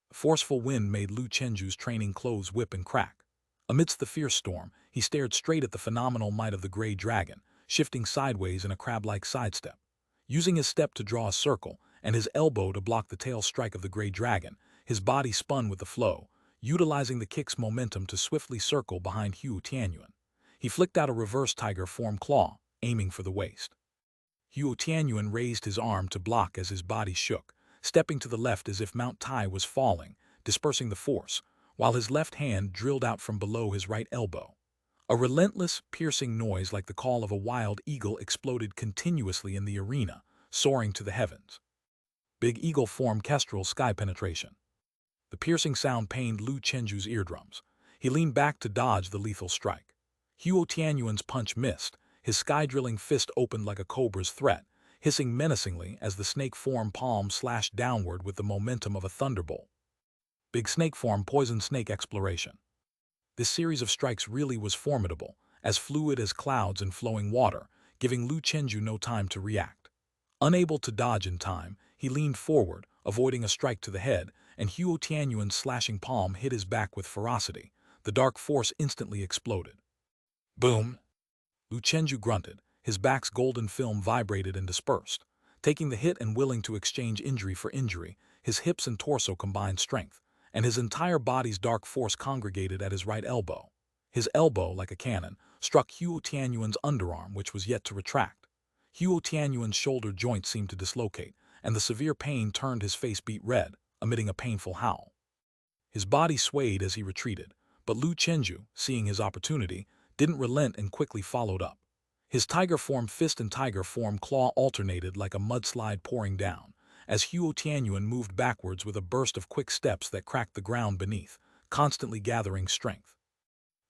The forceful wind made Lu Chenju's training clothes whip and crack. Amidst the fierce storm, he stared straight at the phenomenal might of the gray dragon, shifting sideways in a crab-like sidestep. Using his step to draw a circle, and his elbow to block the tail strike of the gray dragon, his body spun with the flow, utilizing the kick's momentum to swiftly circle behind Huo Tianyuan. He flicked out a reverse tiger form claw, aiming for the waist. Huo Tianyuan raised his arm to block as his body shook, stepping to the left as if Mount Tai was falling, dispersing the force, while his left hand drilled out from below his right elbow. A relentless, piercing noise like the call of a wild eagle exploded continuously in the arena, soaring to the heavens. Big eagle form kestrel sky penetration. The piercing sound pained Lu Chenju's eardrums. He leaned back to dodge the lethal strike. Huo Tianyuan's punch missed, his sky-drilling fist opened like a cobra's threat, hissing menacingly as the snake form palm slashed downward with the momentum of a thunderbolt. Big snake form poison snake exploration. This series of strikes really was formidable, as fluid as clouds and flowing water, giving Lu Chenju no time to react. Unable to dodge in time, he leaned forward, avoiding a strike to the head, and Huo Tianyuan's slashing palm hit his back with ferocity. The dark force instantly exploded. Boom! Lu Chenju grunted, his back's golden film vibrated and dispersed. Taking the hit and willing to exchange injury for injury, his hips and torso combined strength, and his entire body's dark force congregated at his right elbow. His elbow, like a cannon, struck Huo Tianyuan's underarm, which was yet to retract. Huo Tianyuan's shoulder joint seemed to dislocate, and the severe pain turned his face beet red, emitting a painful howl. His body swayed as he retreated, but Lu Chenju, seeing his opportunity, didn't relent and quickly followed up. His tiger form fist and tiger form claw alternated like a mudslide pouring down, as Huo Tianyuan moved backwards with a burst of quick steps that cracked the ground beneath, constantly gathering strength.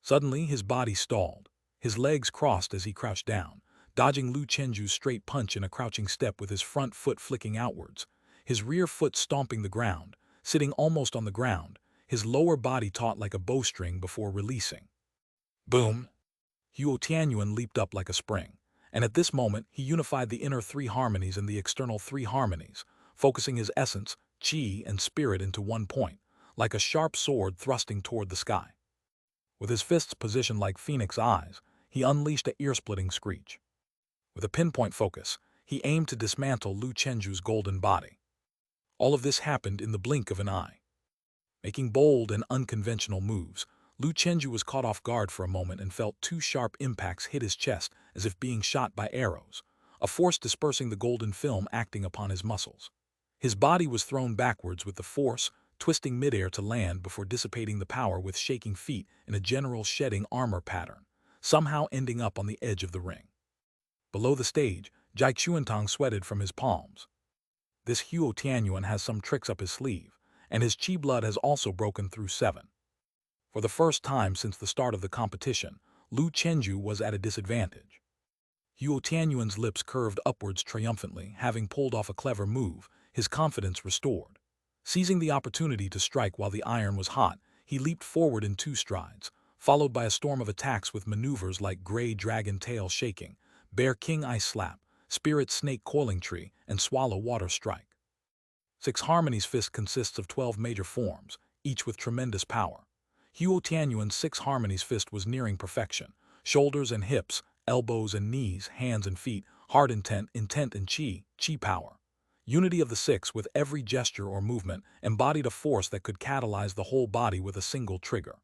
Suddenly, his body stalled. His legs crossed as he crouched down, dodging Lu Chenju's straight punch in a crouching step with his front foot flicking outwards, his rear foot stomping the ground, sitting almost on the ground, his lower body taut like a bowstring before releasing. Boom! Huo Tianyuan leaped up like a spring, and at this moment he unified the inner three harmonies and the external three harmonies, focusing his essence, qi, and spirit into one point, like a sharp sword thrusting toward the sky. With his fists positioned like phoenix eyes, he unleashed an ear-splitting screech. With a pinpoint focus, he aimed to dismantle Lu Chenju's golden body. All of this happened in the blink of an eye. Making bold and unconventional moves, Lu Chenju was caught off guard for a moment and felt two sharp impacts hit his chest as if being shot by arrows, a force dispersing the golden film acting upon his muscles. His body was thrown backwards with the force, twisting midair to land before dissipating the power with shaking feet in a general shedding armor pattern, somehow ending up on the edge of the ring. Below the stage, Jai Chuantong sweated from his palms. This Huo Tianyuan has some tricks up his sleeve, and his chi blood has also broken through 7. For the first time since the start of the competition, Lu Chenju was at a disadvantage. Huo Tianyuan's lips curved upwards triumphantly, having pulled off a clever move, his confidence restored. Seizing the opportunity to strike while the iron was hot, he leaped forward in 2 strides, followed by a storm of attacks with maneuvers like Gray Dragon Tail Shaking, Bear King Ice Slap, Spirit Snake Coiling Tree, and Swallow Water Strike. 6 Harmony's fist consists of 12 major forms, each with tremendous power. Huo Tianyuan's 6 Harmony's fist was nearing perfection. Shoulders and hips, elbows and knees, hands and feet, heart intent and chi power. Unity of the 6 with every gesture or movement embodied a force that could catalyze the whole body with a single trigger.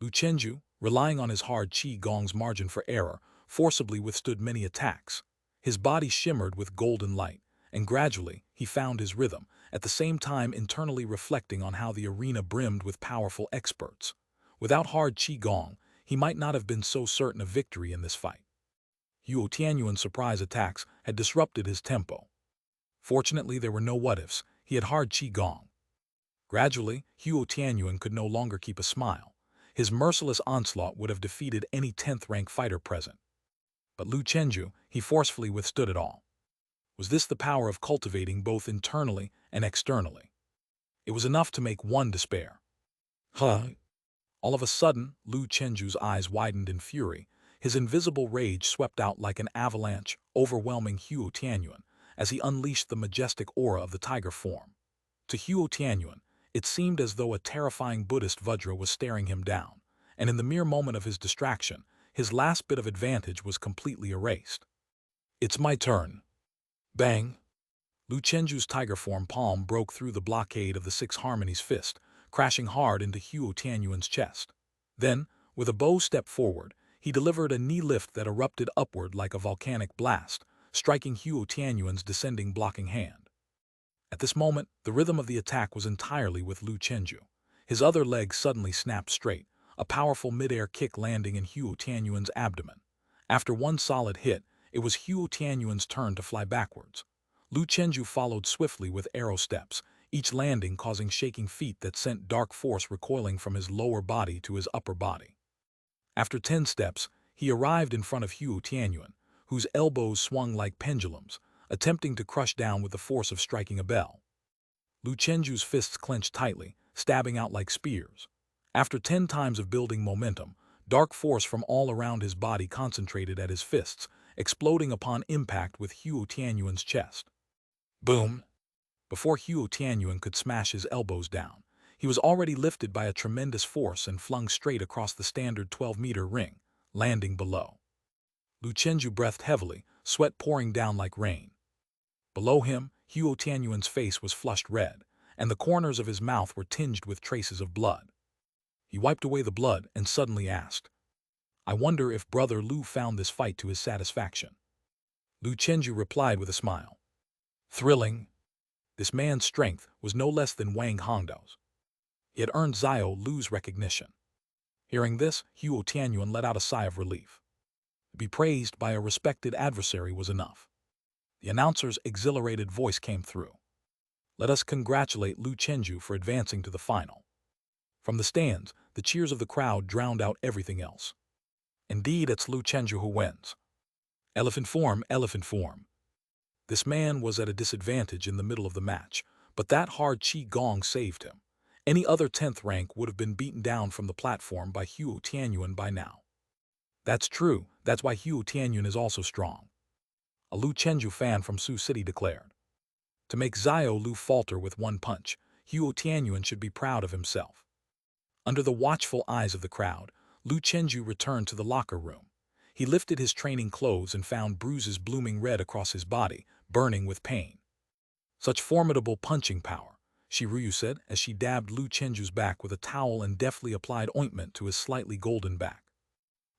Lu Chenju, relying on his hard chi gong's margin for error, forcibly withstood many attacks. His body shimmered with golden light, and gradually he found his rhythm, at the same time internally reflecting on how the arena brimmed with powerful experts. Without hard chi gong, he might not have been so certain of victory in this fight. Huo Tianyuan's surprise attacks had disrupted his tempo. Fortunately, there were no what-ifs. He had hard chi gong. Gradually, Huo Tianyuan could no longer keep a smile. His merciless onslaught would have defeated any 10th-rank fighter present. But Lu Chenju, he forcefully withstood it all. Was this the power of cultivating both internally and externally? It was enough to make one despair. Huh? All of a sudden, Lu Chenju's eyes widened in fury. His invisible rage swept out like an avalanche, overwhelming Huo Tianyuan, as he unleashed the majestic aura of the tiger form. To Huo Tianyuan, it seemed as though a terrifying Buddhist Vajra was staring him down, and in the mere moment of his distraction, his last bit of advantage was completely erased. It's my turn. Bang! Lu Chenju's tiger form palm broke through the blockade of the 6 Harmony's fist, crashing hard into Huo Tianyuan's chest. Then, with a bow step forward, he delivered a knee lift that erupted upward like a volcanic blast, striking Huo Tianyuan's descending blocking hand. At this moment, the rhythm of the attack was entirely with Lu Chenju. His other leg suddenly snapped straight, a powerful mid-air kick landing in Huo Tianyuan's abdomen. After one solid hit, it was Huo Tianyuan's turn to fly backwards. Lu Chenju followed swiftly with arrow steps, each landing causing shaking feet that sent dark force recoiling from his lower body to his upper body. After 10 steps, he arrived in front of Huo Tianyuan, whose elbows swung like pendulums, attempting to crush down with the force of striking a bell. Lu Chenju's fists clenched tightly, stabbing out like spears. After 10 times of building momentum, dark force from all around his body concentrated at his fists, exploding upon impact with Huo Tianyuan's chest. Boom! Before Huo Tianyuan could smash his elbows down, he was already lifted by a tremendous force and flung straight across the standard 12-meter ring, landing below. Lu Chenju breathed heavily, sweat pouring down like rain. Below him, Huo Tianyuan's face was flushed red, and the corners of his mouth were tinged with traces of blood. He wiped away the blood and suddenly asked, "I wonder if Brother Lu found this fight to his satisfaction." Lu Chenju replied with a smile. "Thrilling." This man's strength was no less than Wang Hongdao's. He had earned Xiao Lu's recognition. Hearing this, Huo Tianyuan let out a sigh of relief. To be praised by a respected adversary was enough. The announcer's exhilarated voice came through. "Let us congratulate Lu Chenju for advancing to the final." From the stands, the cheers of the crowd drowned out everything else. Indeed, it's Lu Chenju who wins. Elephant form, elephant form. This man was at a disadvantage in the middle of the match, but that hard chi gong saved him. Any other 10th rank would have been beaten down from the platform by Huo Tianyuan by now. That's true, that's why Huo Tianyuan is also strong. A Lu Chenju fan from Sioux City declared. To make Xiao Lu falter with one punch, Huo Tianyuan should be proud of himself. Under the watchful eyes of the crowd, Lu Chenju returned to the locker room. He lifted his training clothes and found bruises blooming red across his body, burning with pain. Such formidable punching power. Shiruyu said as she dabbed Lu Chenju's back with a towel and deftly applied ointment to his slightly golden back.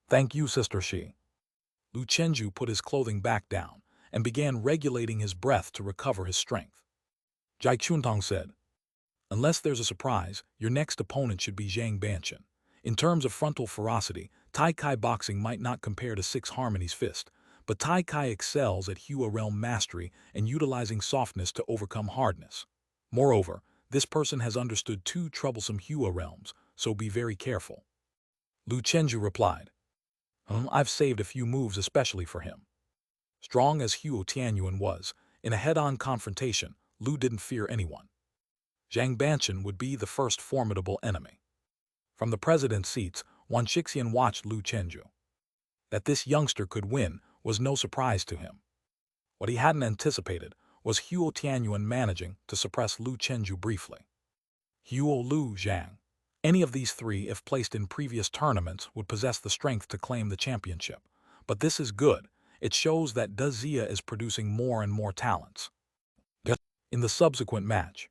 Thank you, Sister Shi. Lu Chenju put his clothing back down and began regulating his breath to recover his strength. Jai Chuntong said, unless there's a surprise, your next opponent should be Zhang Banshan. In terms of frontal ferocity, Tai Kai boxing might not compare to Six Harmony's fist, but Tai Kai excels at Hua realm mastery and utilizing softness to overcome hardness. Moreover, this person has understood two troublesome Hua realms, so be very careful. Lu Chenju replied, I've saved a few moves especially for him. Strong as Huo Tianyuan was, in a head-on confrontation, Lu didn't fear anyone. Zhang Banshan would be the first formidable enemy. From the president's seats, Wan Shixian watched Lu Chenju. That this youngster could win was no surprise to him. What he hadn't anticipated was Huo Tianyuan managing to suppress Lu Chenju briefly. Huo Lu Zhang. Any of these three, if placed in previous tournaments, would possess the strength to claim the championship. But this is good. It shows that De Zia is producing more and more talents. In the subsequent match,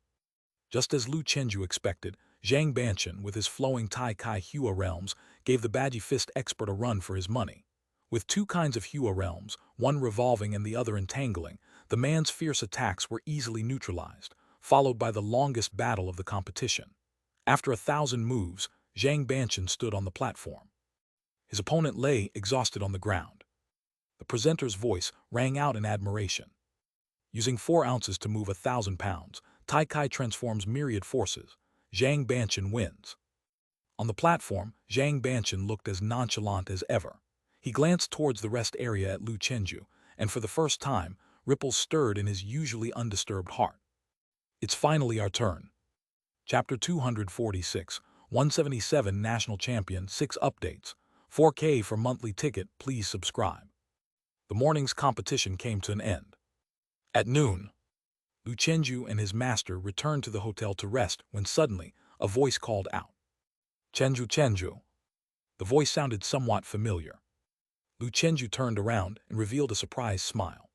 just as Lu Chenju expected, Zhang Banshan, with his flowing Tai Kai Hua realms, gave the Badgy Fist expert a run for his money. With two kinds of Hua realms, one revolving and the other entangling, the man's fierce attacks were easily neutralized, followed by the longest battle of the competition. After 1,000 moves, Zhang Banshan stood on the platform. His opponent lay exhausted on the ground. The presenter's voice rang out in admiration. Using 4 ounces to move 1,000 pounds, Tai Kai transforms myriad forces. Zhang Banshan wins. On the platform, Zhang Banshan looked as nonchalant as ever. He glanced towards the rest area at Lu Chenju, and for the first time, ripples stirred in his usually undisturbed heart. It's finally our turn. Chapter 246, 177 National Champion, 6 updates. 4K for monthly ticket, please subscribe. The morning's competition came to an end. At noon, Lu Chenju and his master returned to the hotel to rest when suddenly a voice called out. Chenju, Chenju. The voice sounded somewhat familiar. Lu Chenju turned around and revealed a surprised smile.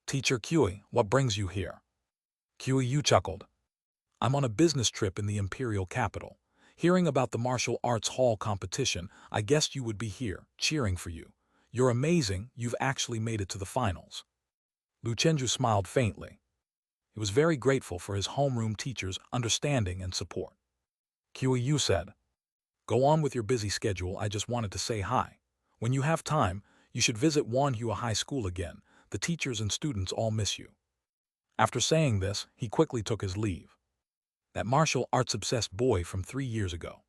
Teacher Kui, what brings you here? Kui Yu chuckled. I'm on a business trip in the imperial capital. Hearing about the martial arts hall competition, I guessed you would be here, cheering for you. You're amazing, you've actually made it to the finals. Lu Chenju smiled faintly. He was very grateful for his homeroom teacher's understanding and support. Kui Yu said, Go on with your busy schedule, I just wanted to say hi. When you have time, you should visit Wanhua High School again. The teachers and students all miss you. After saying this, he quickly took his leave. That martial arts-obsessed boy from 3 years ago.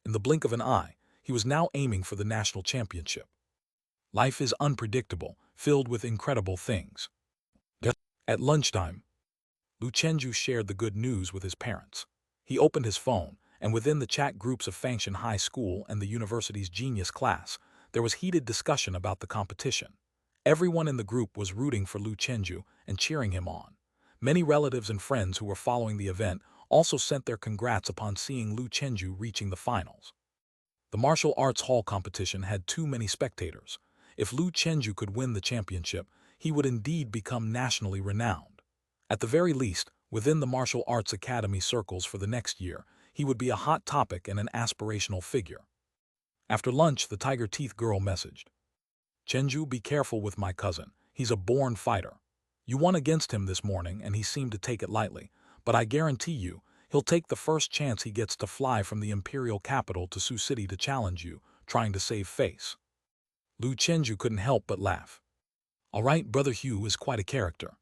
In the blink of an eye, he was now aiming for the national championship. Life is unpredictable, filled with incredible things. At lunchtime, Lu Chenju shared the good news with his parents. He opened his phone, and within the chat groups of Fangshan High School and the university's genius class, there was heated discussion about the competition. Everyone in the group was rooting for Lu Chenju and cheering him on. Many relatives and friends who were following the event also sent their congrats upon seeing Lu Chenju reaching the finals. The martial arts hall competition had too many spectators. If Lu Chenju could win the championship, he would indeed become nationally renowned. At the very least, within the martial arts academy circles for the next year, he would be a hot topic and an aspirational figure. After lunch, the tiger teeth girl messaged, Chenju, be careful with my cousin. He's a born fighter. You won against him this morning and he seemed to take it lightly, but I guarantee you, he'll take the first chance he gets to fly from the imperial capital to Sioux City to challenge you, trying to save face. Lu Chenju couldn't help but laugh. All right, Brother Hugh is quite a character.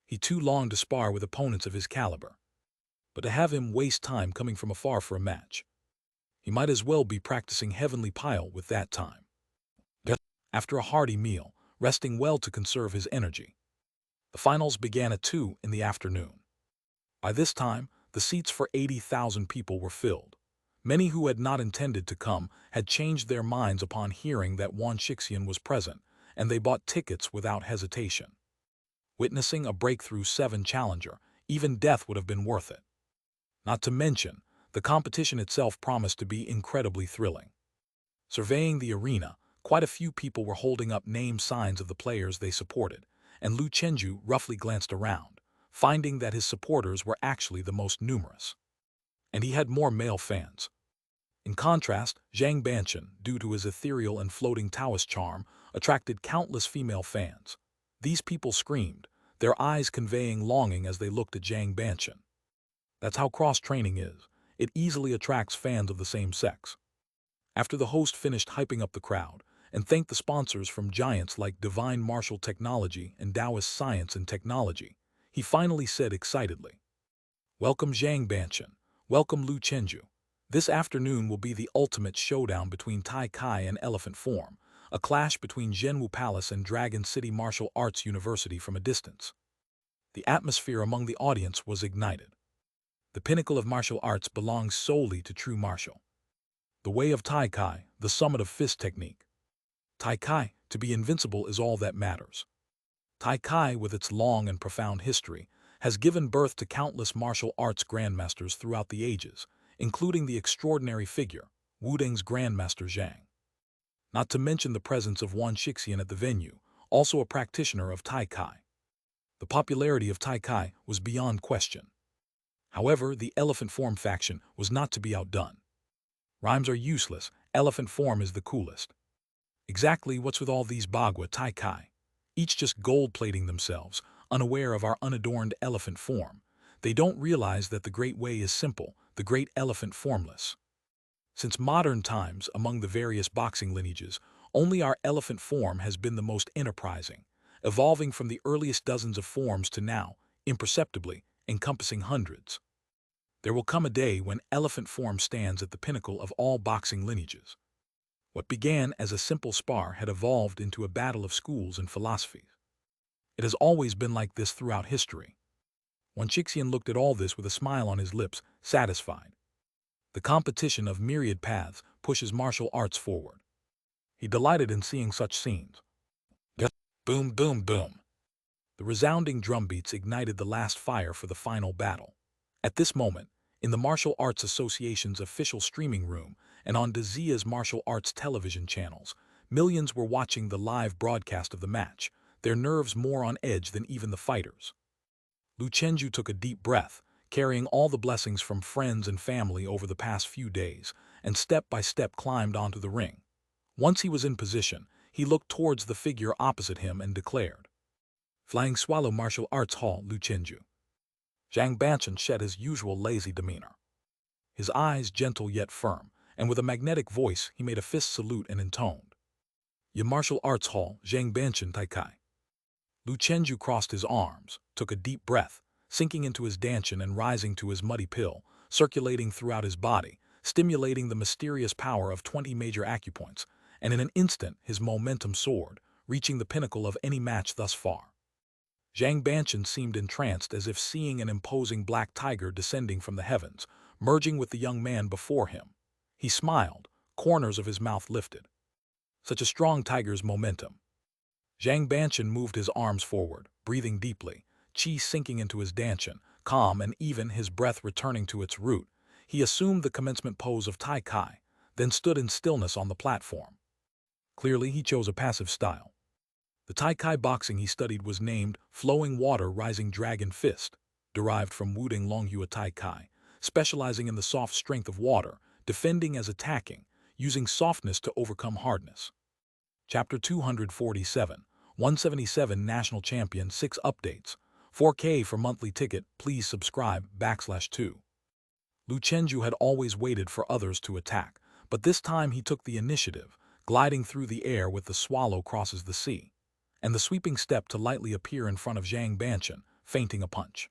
He too longed to spar with opponents of his caliber. But to have him waste time coming from afar for a match, he might as well be practicing heavenly pile with that time. After a hearty meal, resting well to conserve his energy, the finals began at 2 in the afternoon. By this time, the seats for 80,000 people were filled. Many who had not intended to come had changed their minds upon hearing that Wan Shixian was present, and they bought tickets without hesitation. Witnessing a breakthrough 7 challenger, even death would have been worth it. Not to mention, the competition itself promised to be incredibly thrilling. Surveying the arena, quite a few people were holding up name signs of the players they supported, and Lu Chenju roughly glanced around, finding that his supporters were actually the most numerous. And he had more male fans. In contrast, Zhang Banqian, due to his ethereal and floating Taoist charm, attracted countless female fans. These people screamed, their eyes conveying longing as they looked at Zhang Banqian. That's how cross-training is. It easily attracts fans of the same sex. After the host finished hyping up the crowd and thanked the sponsors from giants like Divine Martial Technology and Taoist Science and Technology, he finally said excitedly, "Welcome Zhang Banqian, welcome Lu Chenju. This afternoon will be the ultimate showdown between Tai Kai and Elephant Form, a clash between Zhenwu Palace and Dragon City Martial Arts University from a distance." The atmosphere among the audience was ignited. The pinnacle of martial arts belongs solely to true martial. The way of Tai Kai, the summit of fist technique. Tai Kai, to be invincible is all that matters. Tai Kai, with its long and profound history, has given birth to countless martial arts grandmasters throughout the ages, including the extraordinary figure, Wuding's Grandmaster Zhang. Not to mention the presence of Wan Shixian at the venue, also a practitioner of Tai Kai. The popularity of Tai Kai was beyond question. However, the Elephant Form faction was not to be outdone. Rhymes are useless, Elephant Form is the coolest. Exactly what's with all these Bagua Tai Kai? Each just gold-plating themselves, unaware of our unadorned Elephant Form. They don't realize that the great way is simple, the great elephant formless. Since modern times, among the various boxing lineages, only our Elephant Form has been the most enterprising, evolving from the earliest dozens of forms to now, imperceptibly, encompassing hundreds. There will come a day when Elephant Form stands at the pinnacle of all boxing lineages. What began as a simple spar had evolved into a battle of schools and philosophies. It has always been like this throughout history. Wan Shixian looked at all this with a smile on his lips, satisfied. The competition of myriad paths pushes martial arts forward. He delighted in seeing such scenes. Boom, boom, boom. The resounding drumbeats ignited the last fire for the final battle. At this moment, in the Martial Arts Association's official streaming room and on Dazia's martial arts television channels, millions were watching the live broadcast of the match, their nerves more on edge than even the fighters. Lu Chenju took a deep breath, carrying all the blessings from friends and family over the past few days, and step by step climbed onto the ring. Once he was in position, he looked towards the figure opposite him and declared, "Flying Swallow Martial Arts Hall, Lu Chenju." Zhang Banqian shed his usual lazy demeanor. His eyes gentle yet firm, and with a magnetic voice he made a fist salute and intoned, "Ye Martial Arts Hall, Zhang Banqian Tai Kai." Lu Chenju crossed his arms, took a deep breath, sinking into his dantian and rising to his muddy pill, circulating throughout his body, stimulating the mysterious power of 20 major acupoints, and in an instant his momentum soared, reaching the pinnacle of any match thus far. Zhang Banqian seemed entranced as if seeing an imposing black tiger descending from the heavens, merging with the young man before him. He smiled, corners of his mouth lifted. Such a strong tiger's momentum. Zhang Banqian moved his arms forward, breathing deeply, qi sinking into his dantian, calm and even, his breath returning to its root. He assumed the commencement pose of Tai Kai, then stood in stillness on the platform. Clearly, he chose a passive style. The Tai Kai boxing he studied was named Flowing Water Rising Dragon Fist, derived from Wuding Longhua Tai Kai, specializing in the soft strength of water, defending as attacking, using softness to overcome hardness. Chapter 247, 177 National Champion 6 Updates, 4K for monthly ticket, please subscribe, /2. Lu Chenju had always waited for others to attack, but this time he took the initiative, gliding through the air with the swallow crosses the sea, and the sweeping step to lightly appear in front of Zhang Banqian, feinting a punch.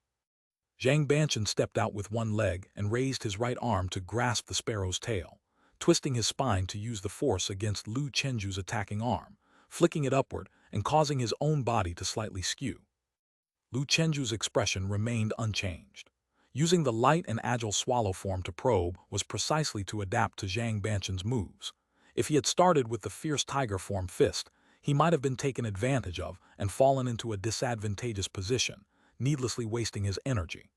Zhang Banqian stepped out with one leg and raised his right arm to grasp the sparrow's tail, twisting his spine to use the force against Lu Chenju's attacking arm, flicking it upward and causing his own body to slightly skew. Lu Chenju's expression remained unchanged. Using the light and agile swallow form to probe was precisely to adapt to Zhang Banqian's moves. If he had started with the fierce tiger form fist, he might have been taken advantage of and fallen into a disadvantageous position, needlessly wasting his energy.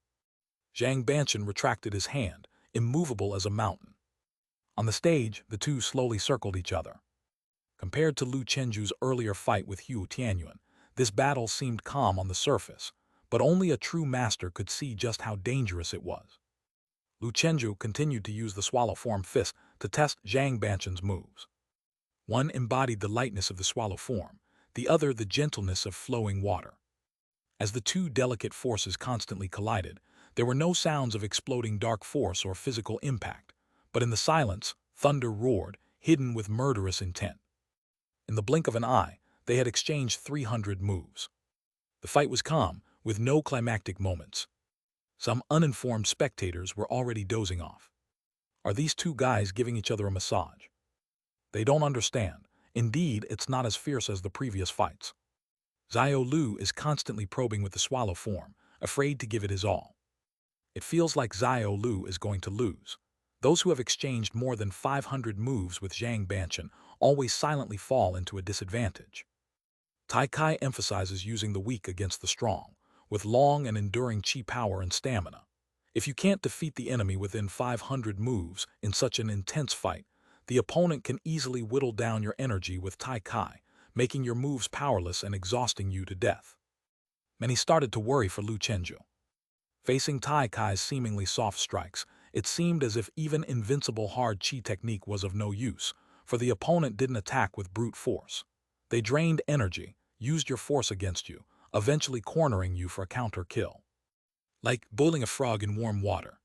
Zhang Banqian retracted his hand, immovable as a mountain. On the stage, the two slowly circled each other. Compared to Lu Chenju's earlier fight with Hu Tianyuan, this battle seemed calm on the surface, but only a true master could see just how dangerous it was. Lu Chenju continued to use the swallow form fist to test Zhang Banchen's moves. One embodied the lightness of the swallow form, the other the gentleness of flowing water. As the two delicate forces constantly collided, there were no sounds of exploding dark force or physical impact, but in the silence, thunder roared, hidden with murderous intent. In the blink of an eye, they had exchanged 300 moves. The fight was calm, with no climactic moments. Some uninformed spectators were already dozing off. Are these two guys giving each other a massage? They don't understand. Indeed, it's not as fierce as the previous fights. Xiao Lu is constantly probing with the swallow form, afraid to give it his all. It feels like Xiao Lu is going to lose. Those who have exchanged more than 500 moves with Zhang Banchen always silently fall into a disadvantage. Tai Kai emphasizes using the weak against the strong, with long and enduring chi power and stamina. If you can't defeat the enemy within 500 moves in such an intense fight, the opponent can easily whittle down your energy with Tai Kai, making your moves powerless and exhausting you to death. Many started to worry for Lu Chenju. Facing Tai Kai's seemingly soft strikes, it seemed as if even invincible hard chi technique was of no use, for the opponent didn't attack with brute force. They drained energy, used your force against you, eventually cornering you for a counter kill. Like boiling a frog in warm water.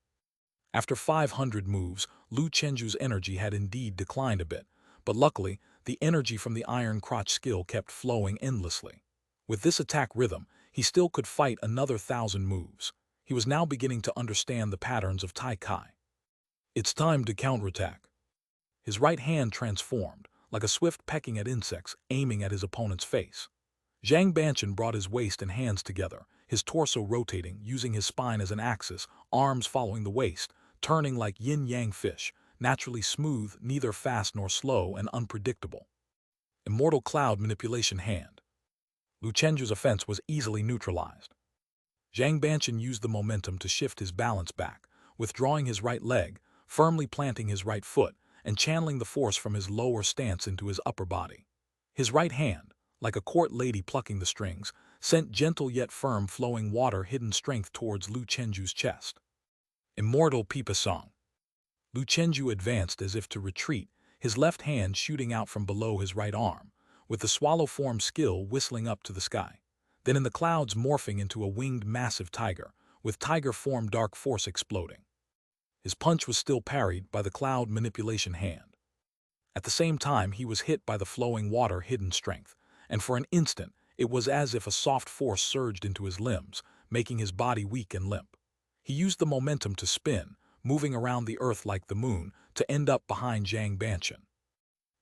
After 500 moves, Lu Chenju's energy had indeed declined a bit, but luckily, the energy from the iron crotch skill kept flowing endlessly. With this attack rhythm, he still could fight another 1,000 moves. He was now beginning to understand the patterns of Tai Kai. It's time to counterattack. His right hand transformed, like a swift pecking at insects, aiming at his opponent's face. Zhang Banchen brought his waist and hands together, his torso rotating, using his spine as an axis, arms following the waist, turning like yin-yang fish, naturally smooth, neither fast nor slow, and unpredictable. Immortal Cloud Manipulation Hand. Lu Chenju's offense was easily neutralized. Zhang Banchen used the momentum to shift his balance back, withdrawing his right leg, firmly planting his right foot, and channeling the force from his lower stance into his upper body. His right hand, like a court lady plucking the strings, sent gentle yet firm flowing water-hidden strength towards Lu Chenju's chest. Immortal Pipa Song. Lu Chenju advanced as if to retreat, his left hand shooting out from below his right arm, with the swallow form skill whistling up to the sky. Then in the clouds morphing into a winged massive tiger, with tiger form dark force exploding. His punch was still parried by the cloud manipulation hand. At the same time, he was hit by the flowing water-hidden strength, and for an instant, it was as if a soft force surged into his limbs, making his body weak and limp. He used the momentum to spin, moving around the earth like the moon, to end up behind Zhang Banchen.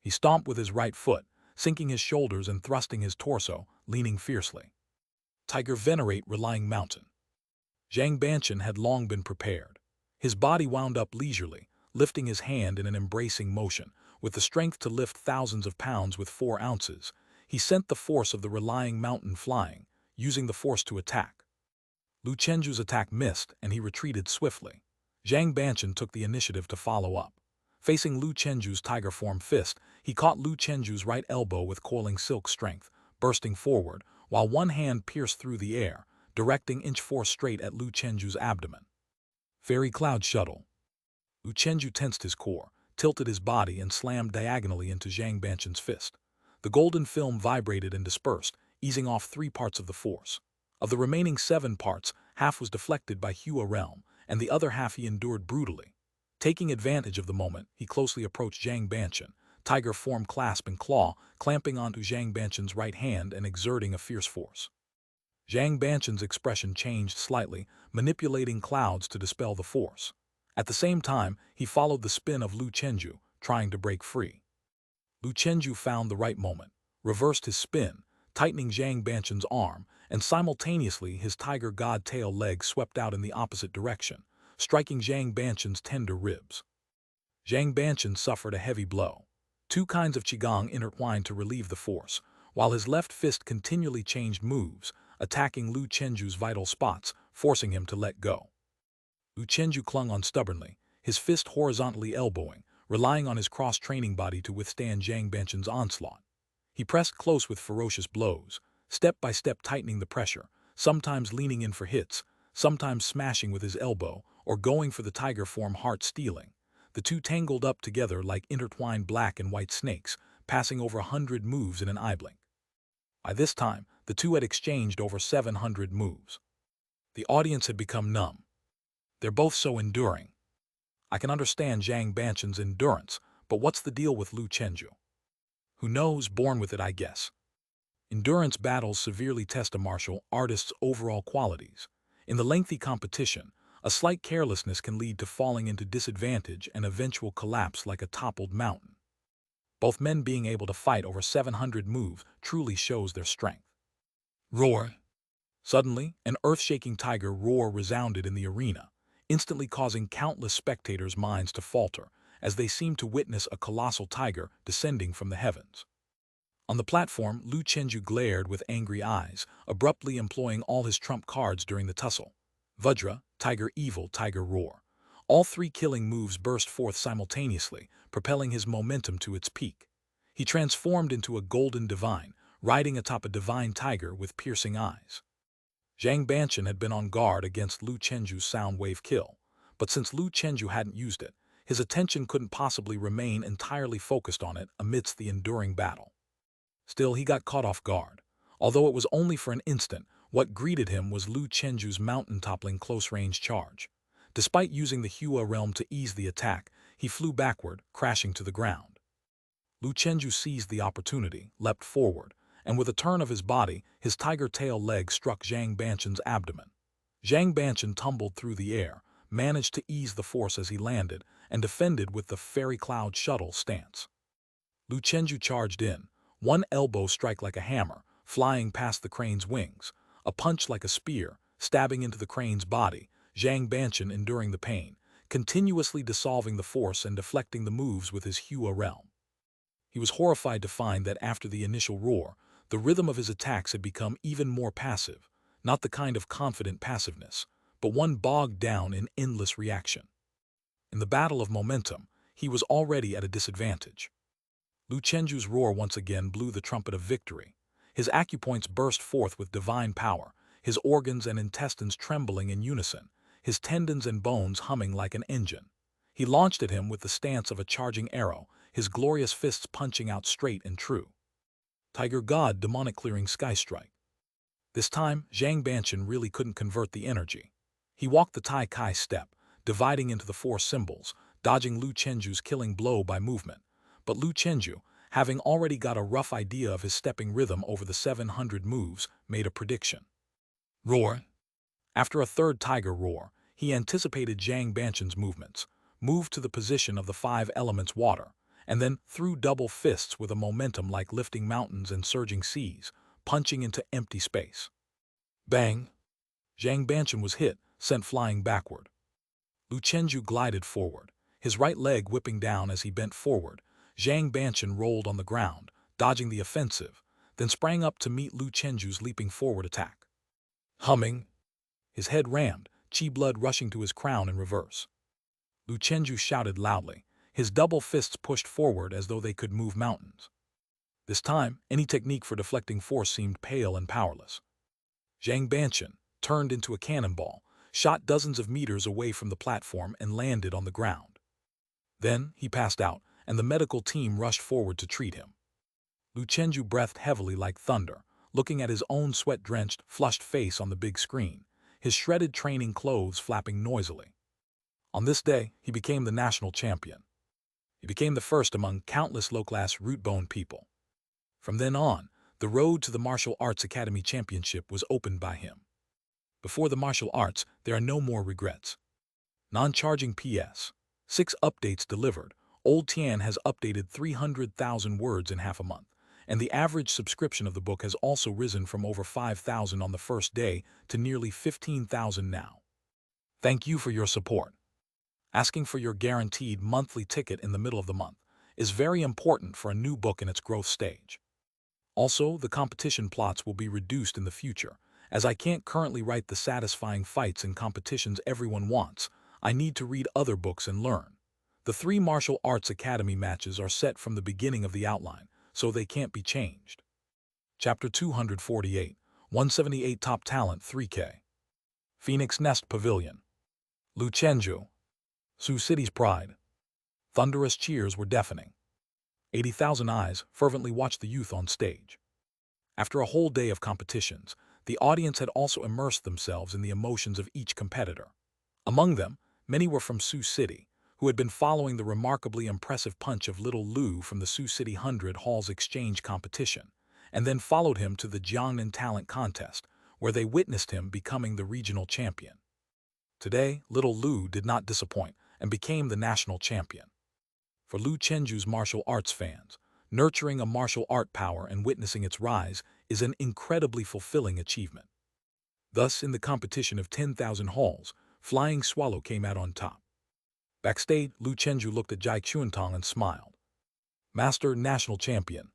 He stomped with his right foot, sinking his shoulders and thrusting his torso, leaning fiercely. Tiger Venerate Relying Mountain. Zhang Banchen had long been prepared. His body wound up leisurely, lifting his hand in an embracing motion, with the strength to lift thousands of pounds with 4 ounces. He sent the force of the Relying Mountain flying, using the force to attack. Lu Chenju's attack missed, and he retreated swiftly. Zhang Banchen took the initiative to follow up. Facing Lu Chenju's tiger form fist, he caught Lu Chenju's right elbow with coiling silk strength, bursting forward, while one hand pierced through the air, directing inch force straight at Lu Chenju's abdomen. Fairy Cloud Shuttle. Lu Chenju tensed his core, tilted his body, and slammed diagonally into Zhang Banchen's fist. The golden film vibrated and dispersed, easing off 3 parts of the force. Of the remaining 7 parts, half was deflected by Hua Realm, and the other half he endured brutally. Taking advantage of the moment, he closely approached Zhang Banchen, tiger form clasp and claw, clamping onto Zhang Banchen's right hand and exerting a fierce force. Zhang Banchen's expression changed slightly, manipulating clouds to dispel the force. At the same time, he followed the spin of Lu Chenju, trying to break free. Lu Chenju found the right moment, reversed his spin, tightening Zhang Banchen's arm, and simultaneously his tiger god tail leg swept out in the opposite direction, striking Zhang Banchen's tender ribs. Zhang Banchen suffered a heavy blow. 2 kinds of qigong intertwined to relieve the force, while his left fist continually changed moves, attacking Lu Chenju's vital spots, forcing him to let go. Lu Chenju clung on stubbornly, his fist horizontally elbowing, relying on his cross-training body to withstand Zhang Banchen's onslaught. He pressed close with ferocious blows, step by step tightening the pressure, sometimes leaning in for hits, sometimes smashing with his elbow, or going for the tiger form heart-stealing. The two tangled up together like intertwined black and white snakes, passing over 100 moves in an eye blink. By this time, the two had exchanged over 700 moves. The audience had become numb. They're both so enduring. I can understand Zhang Banshan's endurance, but what's the deal with Lu Chenju? Who knows, born with it, I guess. Endurance battles severely test a martial artist's overall qualities. In the lengthy competition, a slight carelessness can lead to falling into disadvantage and eventual collapse like a toppled mountain. Both men being able to fight over 700 moves truly shows their strength. Roar! Suddenly, an earth-shaking tiger roar resounded in the arena, instantly causing countless spectators' minds to falter as they seemed to witness a colossal tiger descending from the heavens. On the platform, Lu Chenju glared with angry eyes, abruptly employing all his trump cards during the tussle. Vajra, Tiger Evil, Tiger Roar. All three killing moves burst forth simultaneously, propelling his momentum to its peak. He transformed into a golden divine, riding atop a divine tiger with piercing eyes. Zhang Banshan had been on guard against Lu Chenju's sound wave kill, but since Lu Chenju hadn't used it, his attention couldn't possibly remain entirely focused on it amidst the enduring battle. Still, he got caught off guard. Although it was only for an instant, what greeted him was Lu Chenju's mountain-toppling close-range charge. Despite using the Hua realm to ease the attack, he flew backward, crashing to the ground. Lu Chenju seized the opportunity, leapt forward, and with a turn of his body, his tiger tail leg struck Zhang Banshan's abdomen. Zhang Banshan tumbled through the air, managed to ease the force as he landed, and defended with the fairy cloud shuttle stance. Lu Chenju charged in, one elbow strike like a hammer, flying past the crane's wings, a punch like a spear, stabbing into the crane's body, Zhang Banshan enduring the pain, continuously dissolving the force and deflecting the moves with his Hua realm. He was horrified to find that after the initial roar, the rhythm of his attacks had become even more passive, not the kind of confident passiveness, but one bogged down in endless reaction. In the battle of momentum, he was already at a disadvantage. Lu Chenju's roar once again blew the trumpet of victory. His acupoints burst forth with divine power, his organs and intestines trembling in unison, his tendons and bones humming like an engine. He launched at him with the stance of a charging arrow, his glorious fists punching out straight and true. Tiger God, demonic clearing sky strike. This time, Zhang Banshan really couldn't convert the energy. He walked the Tai Kai step, dividing into the four symbols, dodging Lu Chenju's killing blow by movement. But Lu Chenju, having already got a rough idea of his stepping rhythm over the 700 moves, made a prediction. Roar! After a third tiger roar, he anticipated Zhang Banshan's movements, moved to the position of the five elements water, and then threw double fists with a momentum like lifting mountains and surging seas, punching into empty space. Bang! Zhang Banshan was hit, sent flying backward. Lu Chenju glided forward, his right leg whipping down as he bent forward. Zhang Banshan rolled on the ground, dodging the offensive, then sprang up to meet Lu Chenju's leaping forward attack. Humming, his head rammed, chi blood rushing to his crown in reverse. Lu Chenju shouted loudly, his double fists pushed forward as though they could move mountains. This time, any technique for deflecting force seemed pale and powerless. Zhang Banshan turned into a cannonball, shot dozens of meters away from the platform and landed on the ground. Then he passed out, and the medical team rushed forward to treat him. Lu Chenju breathed heavily like thunder, looking at his own sweat-drenched, flushed face on the big screen, his shredded training clothes flapping noisily. On this day, he became the national champion. He became the first among countless low-class root-bone people. From then on, the road to the Martial Arts Academy Championship was opened by him. Before the martial arts, there are no more regrets. Non-charging PS. 6 updates delivered. Old Tian has updated 300,000 words in half a month, and the average subscription of the book has also risen from over 5,000 on the first day to nearly 15,000 now. Thank you for your support. Asking for your guaranteed monthly ticket in the middle of the month is very important for a new book in its growth stage. Also, the competition plots will be reduced in the future, as I can't currently write the satisfying fights and competitions everyone wants. I need to read other books and learn. The 3 Martial Arts Academy matches are set from the beginning of the outline, so they can't be changed. Chapter 248. 178 Top Talent 3K. Phoenix Nest Pavilion. Lu Chenju. Sioux City's pride. Thunderous cheers were deafening. 80,000 eyes fervently watched the youth on stage. After a whole day of competitions, the audience had also immersed themselves in the emotions of each competitor. Among them, many were from Sioux City, who had been following the remarkably impressive punch of little Lou from the Sioux City 100 Halls Exchange competition, and then followed him to the Jiangnan Talent Contest, where they witnessed him becoming the regional champion. Today, little Lou did not disappoint and became the national champion. For Lu Chenju's martial arts fans, nurturing a martial art power and witnessing its rise is an incredibly fulfilling achievement. Thus, in the competition of 10,000 halls, Flying Swallow came out on top. Backstage, Lu Chenju looked at Jai Qiuntang and smiled. Master, national champion.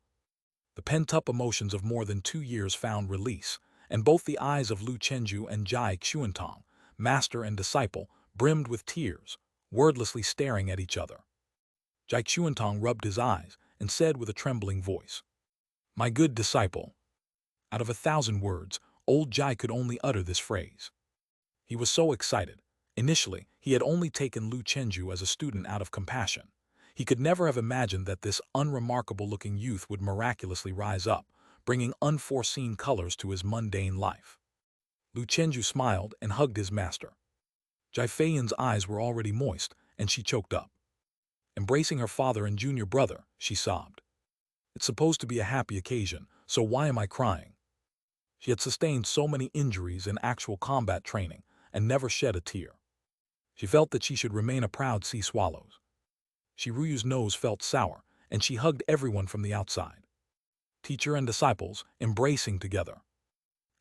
The pent-up emotions of more than 2 years found release, and both the eyes of Lu Chenju and Jai Qiuntang, master and disciple, brimmed with tears, wordlessly staring at each other. Jai Qiuntang rubbed his eyes and said with a trembling voice, "My good disciple." Out of 1,000 words, old Jai could only utter this phrase. He was so excited. Initially, he had only taken Lu Chenju as a student out of compassion. He could never have imagined that this unremarkable-looking youth would miraculously rise up, bringing unforeseen colors to his mundane life. Lu Chenju smiled and hugged his master. Jai Feiyan's eyes were already moist, and she choked up. Embracing her father and junior brother, she sobbed. It's supposed to be a happy occasion, so why am I crying? She had sustained so many injuries in actual combat training and never shed a tear. She felt that she should remain a proud sea swallow. Shiruyu's nose felt sour, and she hugged everyone from the outside. Teacher and disciples embracing together.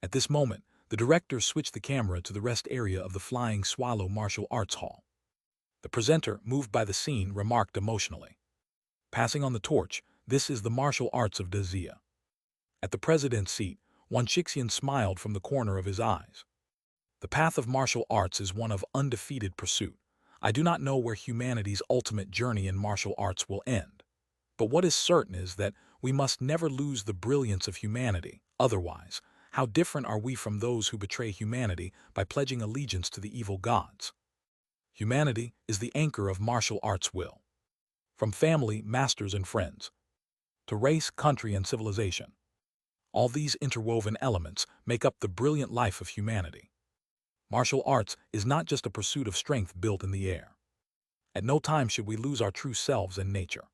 At this moment, the director switched the camera to the rest area of the Flying Swallow Martial Arts Hall. The presenter, moved by the scene, remarked emotionally, "Passing on the torch, this is the martial arts of Dazia." At the president's seat, Wanxixian smiled from the corner of his eyes. The path of martial arts is one of undefeated pursuit. I do not know where humanity's ultimate journey in martial arts will end. But what is certain is that we must never lose the brilliance of humanity. Otherwise, how different are we from those who betray humanity by pledging allegiance to the evil gods? Humanity is the anchor of martial arts will. From family, masters, and friends, to race, country, and civilization. All these interwoven elements make up the brilliant life of humanity. Martial arts is not just a pursuit of strength built in the air. At no time should we lose our true selves and nature.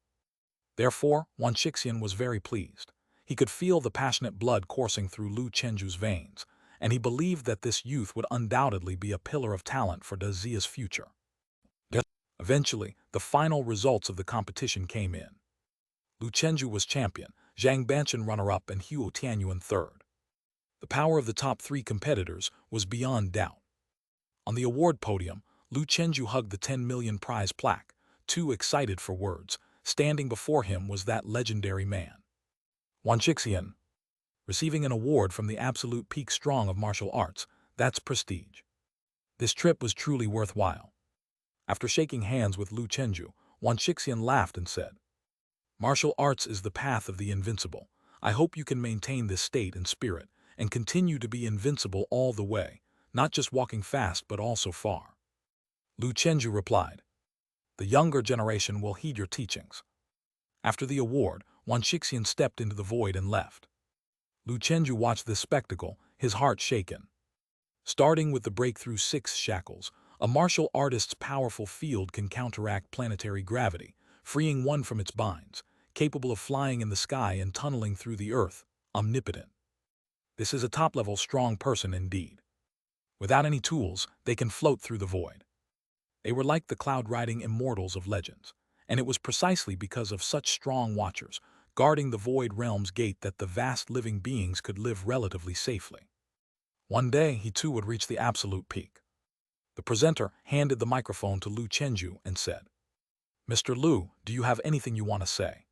Therefore, Wanxixian was very pleased. He could feel the passionate blood coursing through Lu Chenju's veins, and he believed that this youth would undoubtedly be a pillar of talent for Dazia's future. Eventually, the final results of the competition came in. Lu Chenju was champion, Zhang Banshan runner-up, and Huo Tianyuan third. The power of the top 3 competitors was beyond doubt. On the award podium, Lu Chenju hugged the 10 million prize plaque, too excited for words. Standing before him was that legendary man. Wanxixian. Receiving an award from the absolute peak strong of martial arts, that's prestige. This trip was truly worthwhile. After shaking hands with Lu Chenju, Wanxixian laughed and said, "Martial arts is the path of the invincible. I hope you can maintain this state and spirit, and continue to be invincible all the way, not just walking fast but also far." Lu Chenju replied, "The younger generation will heed your teachings." After the award, Wanxixian stepped into the void and left. Lu Chenju watched this spectacle, his heart shaken. Starting with the breakthrough 6 shackles, a martial artist's powerful field can counteract planetary gravity, freeing one from its binds, capable of flying in the sky and tunneling through the earth, omnipotent. This is a top-level strong person indeed. Without any tools, they can float through the void. They were like the cloud-riding immortals of legends, and it was precisely because of such strong watchers, guarding the void realm's gate, that the vast living beings could live relatively safely. One day, he too would reach the absolute peak. The presenter handed the microphone to Lu Chenju and said, "Mr. Lu, do you have anything you want to say?"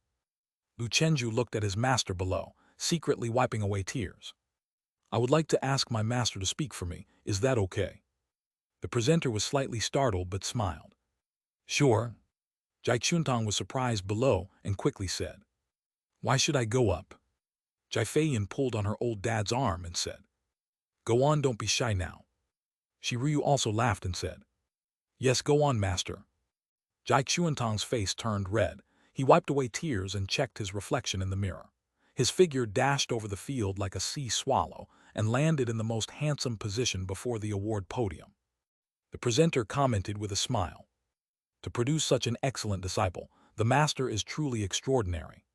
Lu Chenju looked at his master below, secretly wiping away tears. "I would like to ask my master to speak for me, is that okay?" The presenter was slightly startled but smiled. "Sure." Jai Qiuntang was surprised below and quickly said, "Why should I go up?" Jai Feiyan pulled on her old dad's arm and said, Go on, don't be shy now. Shiryu also laughed and said, Yes, go on, master. Jai Xuantong's face turned red. He wiped away tears and checked his reflection in the mirror. His figure dashed over the field like a sea swallow and landed in the most handsome position before the award podium. The presenter commented with a smile. To produce such an excellent disciple, the master is truly extraordinary.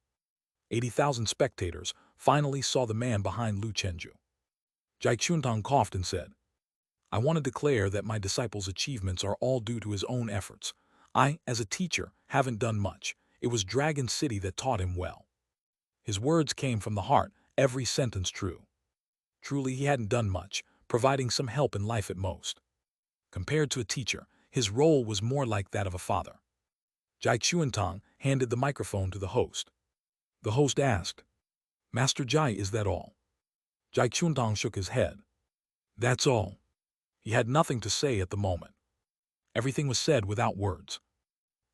80,000 spectators finally saw the man behind Lu Chenju. Jai Xuantong coughed and said, I want to declare that my disciple's achievements are all due to his own efforts. I, as a teacher, haven't done much. It was Dragon City that taught him well. His words came from the heart, every sentence true. Truly, he hadn't done much, providing some help in life at most. Compared to a teacher, his role was more like that of a father. Jai Xuantong handed the microphone to the host. The host asked, Master Jai, is that all? Jai Xuantong shook his head. That's all. He had nothing to say at the moment. Everything was said without words.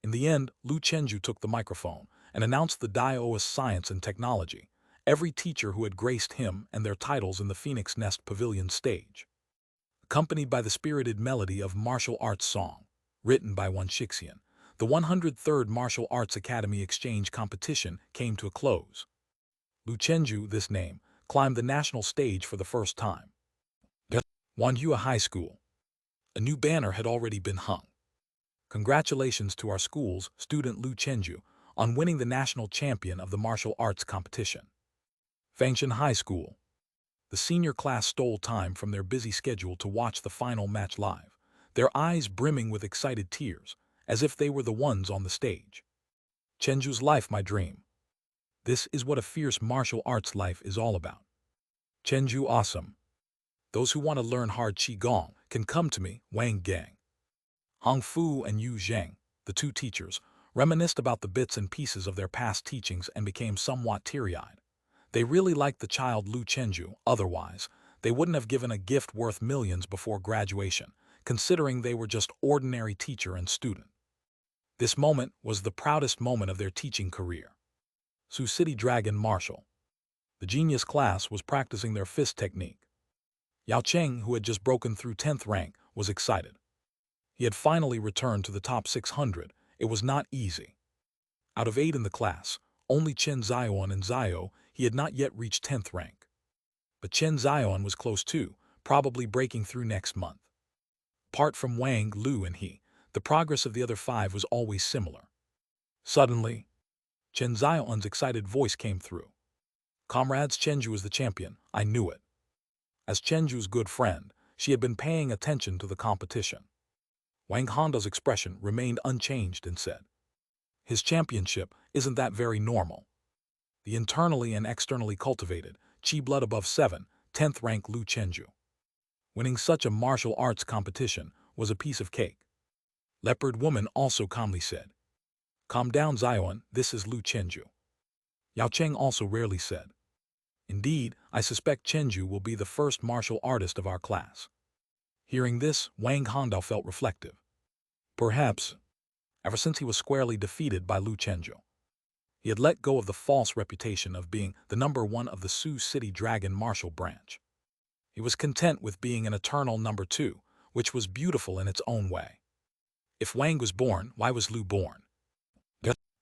In the end, Lu Chenju took the microphone and announced the Daios Science and Technology, every teacher who had graced him and their titles in the Phoenix Nest Pavilion stage. Accompanied by the spirited melody of martial arts song, written by Shixian, the 103rd Martial Arts Academy Exchange Competition came to a close. Lu Chenju, this name, climbed the national stage for the first time. Wanhua High School. A new banner had already been hung. Congratulations to our school's student Lu Chenju on winning the national champion of the martial arts competition. Fangshan High School. The senior class stole time from their busy schedule to watch the final match live, their eyes brimming with excited tears, as if they were the ones on the stage. Chenju's life, my dream. This is what a fierce martial arts life is all about. Chenju awesome. Those who want to learn hard Qigong can come to me, Wang Gang. Hong Fu and Yu Zheng, the two teachers, reminisced about the bits and pieces of their past teachings and became somewhat teary-eyed. They really liked the child Lu Chenju, otherwise, they wouldn't have given a gift worth millions before graduation, considering they were just ordinary teacher and student. This moment was the proudest moment of their teaching career. Sioux City Dragon Martial. The genius class was practicing their fist technique. Yao Cheng, who had just broken through 10th rank, was excited. He had finally returned to the top 600. It was not easy. Out of 8 in the class, only Chen Zion and Zio, he had not yet reached 10th rank. But Chen Zion was close too, probably breaking through next month. Apart from Wang, Lu, and he, the progress of the other 5 was always similar. Suddenly, Chen Zion's excited voice came through. Comrades, Chenju is the champion, I knew it. As Chenju's good friend, she had been paying attention to the competition. Wang Honda's expression remained unchanged and said, His championship, isn't that very normal? The internally and externally cultivated, Qi blood above 7, 10th rank Lu Chenju. Winning such a martial arts competition was a piece of cake. Leopard Woman also calmly said, Calm down, Zion, this is Lu Chenju. Yao Cheng also rarely said, Indeed, I suspect Chenju will be the first martial artist of our class. Hearing this, Wang Hondao felt reflective. Perhaps, ever since he was squarely defeated by Lu Chenju, he had let go of the false reputation of being the number 1 of the Sioux City Dragon martial branch. He was content with being an eternal number 2, which was beautiful in its own way. If Wang was born, why was Lu born?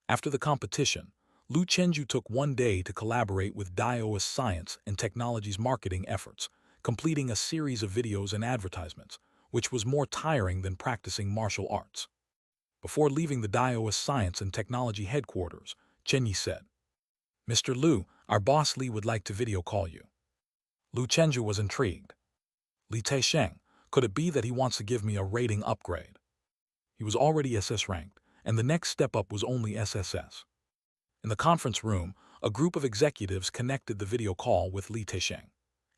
After the competition, Lu Chenju took one day to collaborate with Daios Science and Technology's marketing efforts, completing a series of videos and advertisements, which was more tiring than practicing martial arts. Before leaving the Daios Science and Technology headquarters, Chen Yi said, Mr. Lu, our boss Li would like to video call you. Lu Chenju was intrigued. Li Taisheng, could it be that he wants to give me a rating upgrade? He was already SS ranked, and the next step up was only SSS. In the conference room, a group of executives connected the video call with Li Taisheng.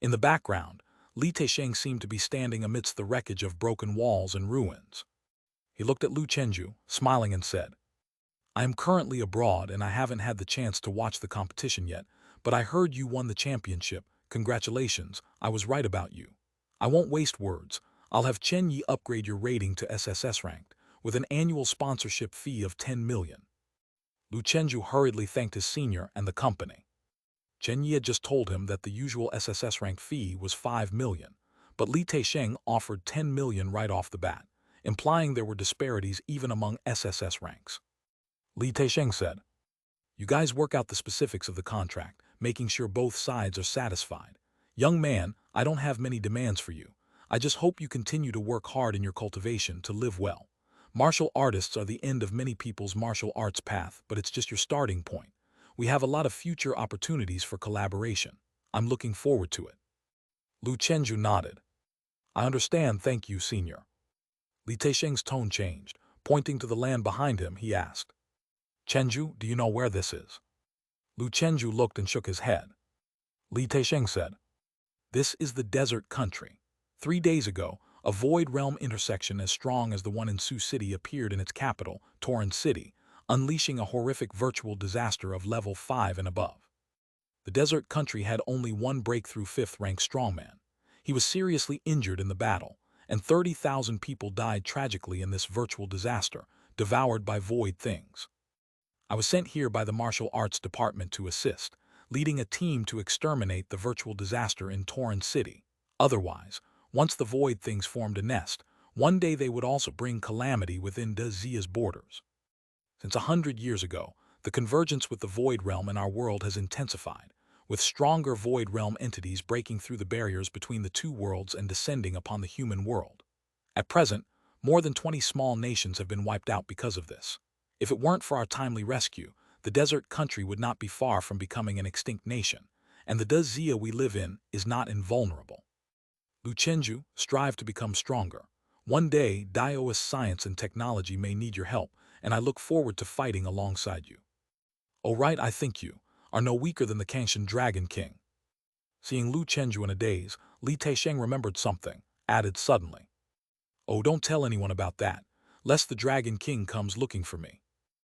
In the background, Li Taisheng seemed to be standing amidst the wreckage of broken walls and ruins. He looked at Lu Chenju, smiling and said, I am currently abroad and I haven't had the chance to watch the competition yet, but I heard you won the championship. Congratulations, I was right about you. I won't waste words. I'll have Chen Yi upgrade your rating to SSS ranked, with an annual sponsorship fee of 10 million. Lu Chenju hurriedly thanked his senior and the company. Chen Yi had just told him that the usual SSS rank fee was 5 million, but Li Taisheng offered 10 million right off the bat, implying there were disparities even among SSS ranks. Li Taisheng said, "You guys work out the specifics of the contract, making sure both sides are satisfied. Young man, I don't have many demands for you. I just hope you continue to work hard in your cultivation to live well. Martial artists are the end of many people's martial arts path, but it's just your starting point. We have a lot of future opportunities for collaboration. I'm looking forward to it." Lu Chenju nodded. "I understand, thank you, senior." Li Taisheng's tone changed. Pointing to the land behind him, he asked, "Chenju, do you know where this is?" Lu Chenju looked and shook his head. Li Taisheng said, "This is the desert country. 3 days ago, a void realm intersection as strong as the one in Sioux City appeared in its capital, Torrance City, unleashing a horrific virtual disaster of level 5 and above. The desert country had only one breakthrough 5th-rank strongman. He was seriously injured in the battle, and 30,000 people died tragically in this virtual disaster, devoured by void things. I was sent here by the martial arts department to assist, leading a team to exterminate the virtual disaster in Torrance City. Otherwise, once the void things formed a nest, one day they would also bring calamity within Zia's borders. Since 100 years ago, the convergence with the void realm in our world has intensified, with stronger void realm entities breaking through the barriers between the two worlds and descending upon the human world. At present, more than 20 small nations have been wiped out because of this. If it weren't for our timely rescue, the desert country would not be far from becoming an extinct nation, and the Zia we live in is not invulnerable. Lu Chenju, strive to become stronger. One day, Daoist science and technology may need your help, and I look forward to fighting alongside you. Oh right, I think you are no weaker than the Kangshan Dragon King." Seeing Lu Chenju in a daze, Li Taisheng remembered something, added suddenly, "Oh, don't tell anyone about that, lest the Dragon King comes looking for me."